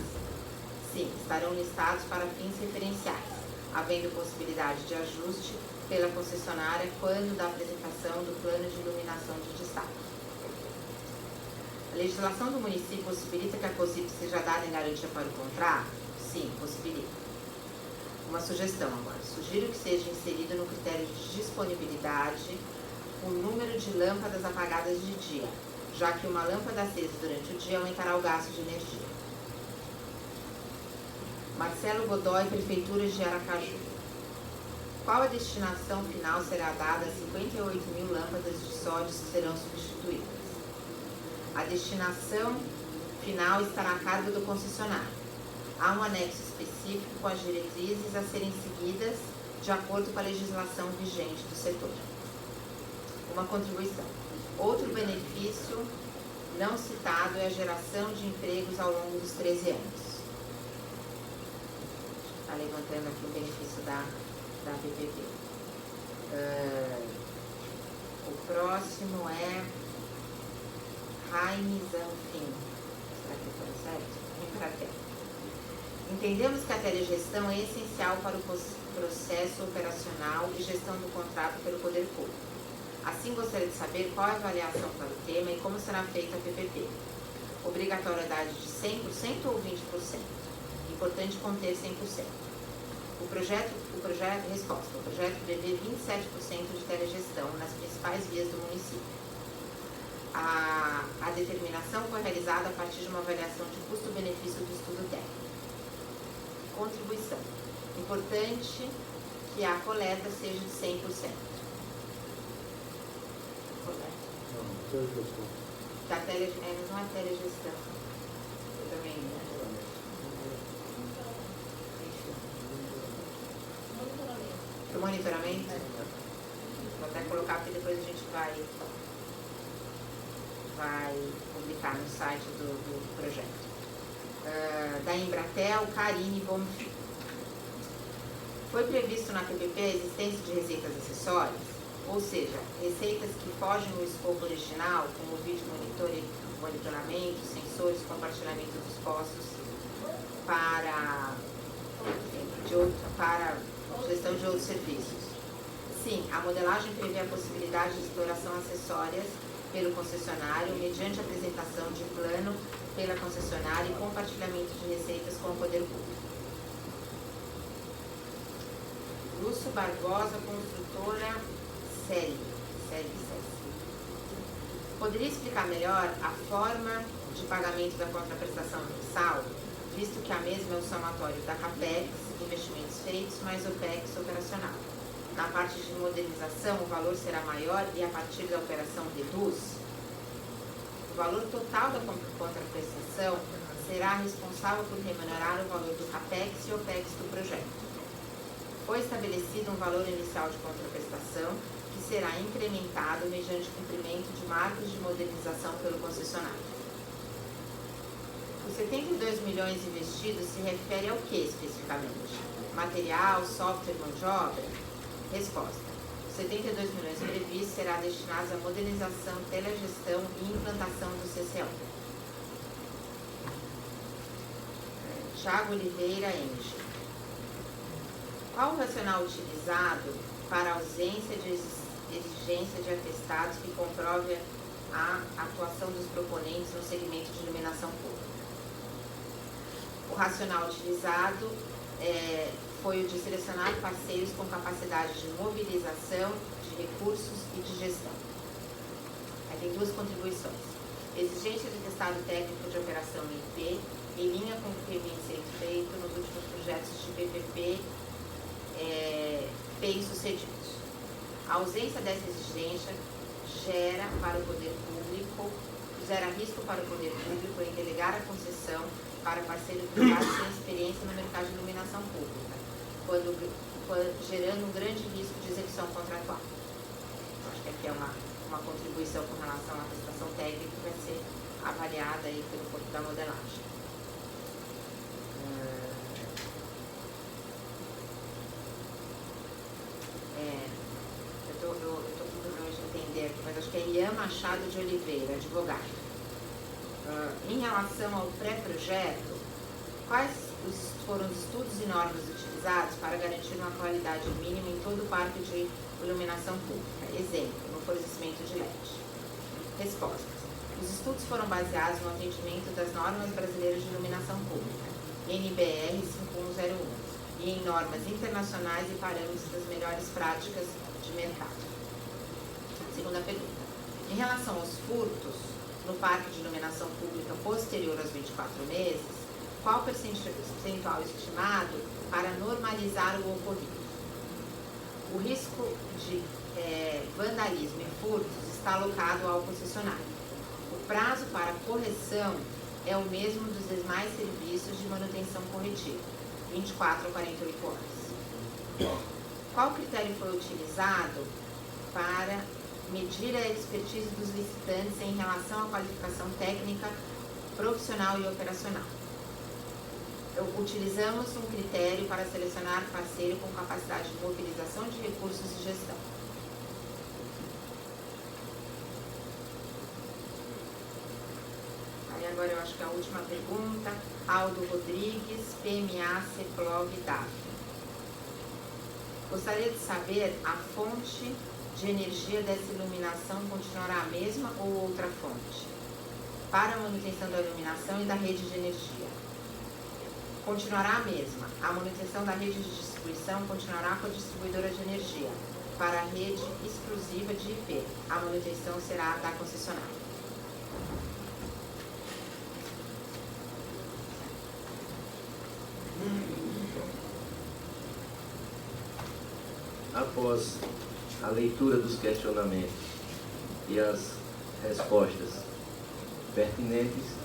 Sim, estarão listados para fins referenciais, havendo possibilidade de ajuste pela concessionária quando da apresentação do plano de iluminação de destaque. A legislação do município possibilita que a COSIP seja dada em garantia para o contrato? Sim, possibilita. Uma sugestão agora. Sugiro que seja inserido no critério de disponibilidade o número de lâmpadas apagadas de dia, já que uma lâmpada acesa durante o dia aumentará o gasto de energia. Marcelo Godoy, Prefeitura de Aracaju. Qual a destinação final será dada a 58.000 lâmpadas de sódio que serão substituídas? A destinação final estará a cargo do concessionário. Há um anexo específico com as diretrizes a serem seguidas de acordo com a legislação vigente do setor. Uma contribuição. Outro benefício não citado é a geração de empregos ao longo dos 13 anos. Está levantando aqui o benefício da PPP. O próximo é Jaime Zanfim. Será que foi certo? Entendemos que a telegestão é essencial para o processo operacional e gestão do contrato pelo poder público. Assim, gostaria de saber qual a avaliação para o tema e como será feita a PPP. Obrigatoriedade de 100% ou 20%? Importante conter 100%. O projeto prevê 27% de telegestão nas principais vias do município. A determinação foi realizada a partir de uma avaliação de custo-benefício do estudo técnico. Contribuição. Importante que a coleta seja de 100%. Mas não é telegestão. Eu também. O monitoramento? Vou até colocar porque depois a gente vai publicar no site do projeto. Da Embratel, Karine Bonfim. Foi previsto na PPP a existência de receitas acessórias, ou seja, receitas que fogem do escopo original, como vídeo monitoramento, sensores, compartilhamento dos postos para gestão de outros serviços. Sim, a modelagem prevê a possibilidade de exploração acessórias pelo concessionário mediante apresentação de plano pela concessionária e compartilhamento de receitas com o poder público. Lúcio Barbosa, construtora Celi. Poderia explicar melhor a forma de pagamento da contraprestação mensal, visto que a mesma é o somatório da CAPEX, investimentos feitos, mais OPEX operacional. Na parte de modernização, o valor será maior e a partir da operação reduz? O valor total da contraprestação será responsável por remunerar o valor do CAPEX e OPEX do projeto. Foi estabelecido um valor inicial de contraprestação que será incrementado mediante cumprimento de marcos de modernização pelo concessionário. Os 72 milhões investidos se refere ao que especificamente? Material, software, mão de obra? Resposta. Os 72 milhões previstos será destinados à modernização, telegestão e implantação do CCO. Thiago Oliveira, Enge. Qual o racional utilizado para a ausência de exigência de atestados que comprove a atuação dos proponentes no segmento de iluminação pública? O racional utilizado foi o de selecionar parceiros com capacidade de mobilização de recursos e de gestão. Aí tem duas contribuições. Exigência de atestado técnico de operação IP, em linha com o que vem sendo feito nos últimos projetos de PPP bem-sucedidos. A ausência dessa exigência gera risco para o poder público em delegar a concessão para parceiro privado sem experiência no mercado de iluminação pública, gerando um grande risco de execução contratual. Acho que aqui é uma contribuição com relação à atestação técnica que vai ser avaliada aí pelo corpo da modelagem. Eu estou com problema de entender aqui, mas acho que é Ian Machado de Oliveira, advogado. Em relação ao pré-projeto, quais foram os estudos e normas utilizados para garantir uma qualidade mínima em todo o parque de iluminação pública? Exemplo, no fornecimento de LED. Respostas. Os estudos foram baseados no atendimento das normas brasileiras de iluminação pública, NBR 5101, e em normas internacionais e parâmetros das melhores práticas de mercado. Segunda pergunta. Em relação aos furtos no parque de iluminação pública posterior aos 24 meses, qual percentual estimado para normalizar o ocorrido? O risco de vandalismo e furtos está alocado ao concessionário. O prazo para correção é o mesmo dos demais serviços de manutenção corretiva, 24 a 48 horas. Qual critério foi utilizado para medir a expertise dos licitantes em relação à qualificação técnica, profissional e operacional? Utilizamos um critério para selecionar parceiro com capacidade de mobilização de recursos e gestão. Aí agora eu acho que a última pergunta, Aldo Rodrigues, PMA Ceplog DAF. Gostaria de saber, a fonte de energia dessa iluminação continuará a mesma ou outra fonte? Para a manutenção da iluminação e da rede de energia. Continuará a mesma. A manutenção da rede de distribuição continuará com a distribuidora de energia. Para a rede exclusiva de IP, a manutenção será da concessionária. Após a leitura dos questionamentos e as respostas pertinentes,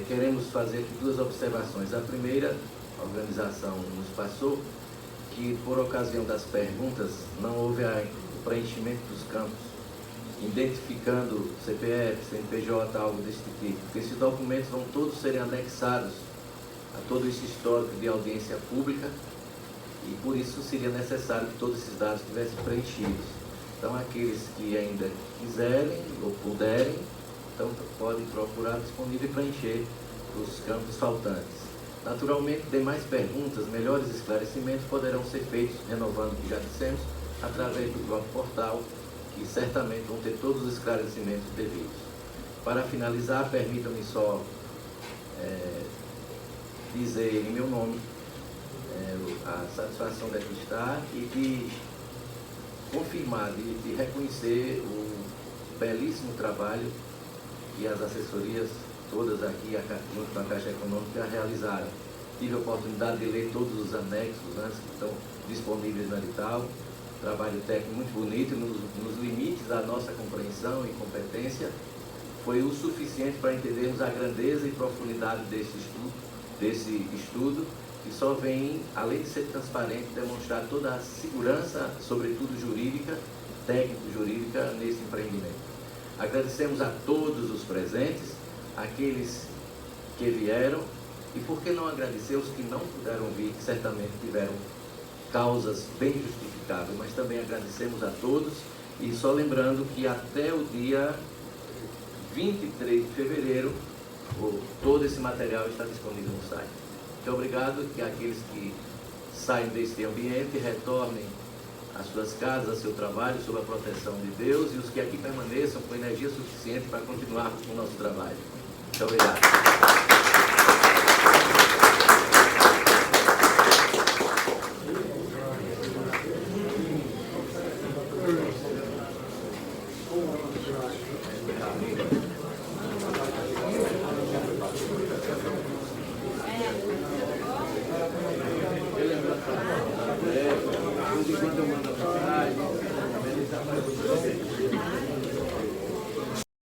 queremos fazer aqui duas observações. A primeira, a organização nos passou que, por ocasião das perguntas, não houve o preenchimento dos campos, identificando CPF, CNPJ, algo desse tipo, porque esses documentos vão todos serem anexados a todo esse histórico de audiência pública e, por isso, seria necessário que todos esses dados estivessem preenchidos. Então, aqueles que ainda quiserem ou puderem, então podem procurar disponível e preencher os campos faltantes. Naturalmente, demais perguntas, melhores esclarecimentos poderão ser feitos, renovando o que já dissemos, através do próprio portal, que certamente vão ter todos os esclarecimentos devidos. Para finalizar, permitam-me só dizer em meu nome a satisfação de aqui estar e de confirmar, de reconhecer o belíssimo trabalho que as assessorias todas aqui, junto com a Caixa Econômica, realizaram. Tive a oportunidade de ler todos os anexos que estão disponíveis na edital. Trabalho técnico muito bonito, nos limites da nossa compreensão e competência, foi o suficiente para entendermos a grandeza e profundidade desse estudo, que só vem, além de ser transparente, demonstrar toda a segurança, sobretudo jurídica, técnico-jurídica nesse empreendimento. Agradecemos a todos os presentes, aqueles que vieram, e por que não agradecer os que não puderam vir, que certamente tiveram causas bem justificáveis, mas também agradecemos a todos, e só lembrando que até o dia 23 de fevereiro, todo esse material está disponível no site. Muito obrigado, que aqueles que saem deste ambiente retornem às suas casas, ao seu trabalho, sob a proteção de Deus, e os que aqui permaneçam com energia suficiente para continuarmos com o nosso trabalho. Muito obrigado.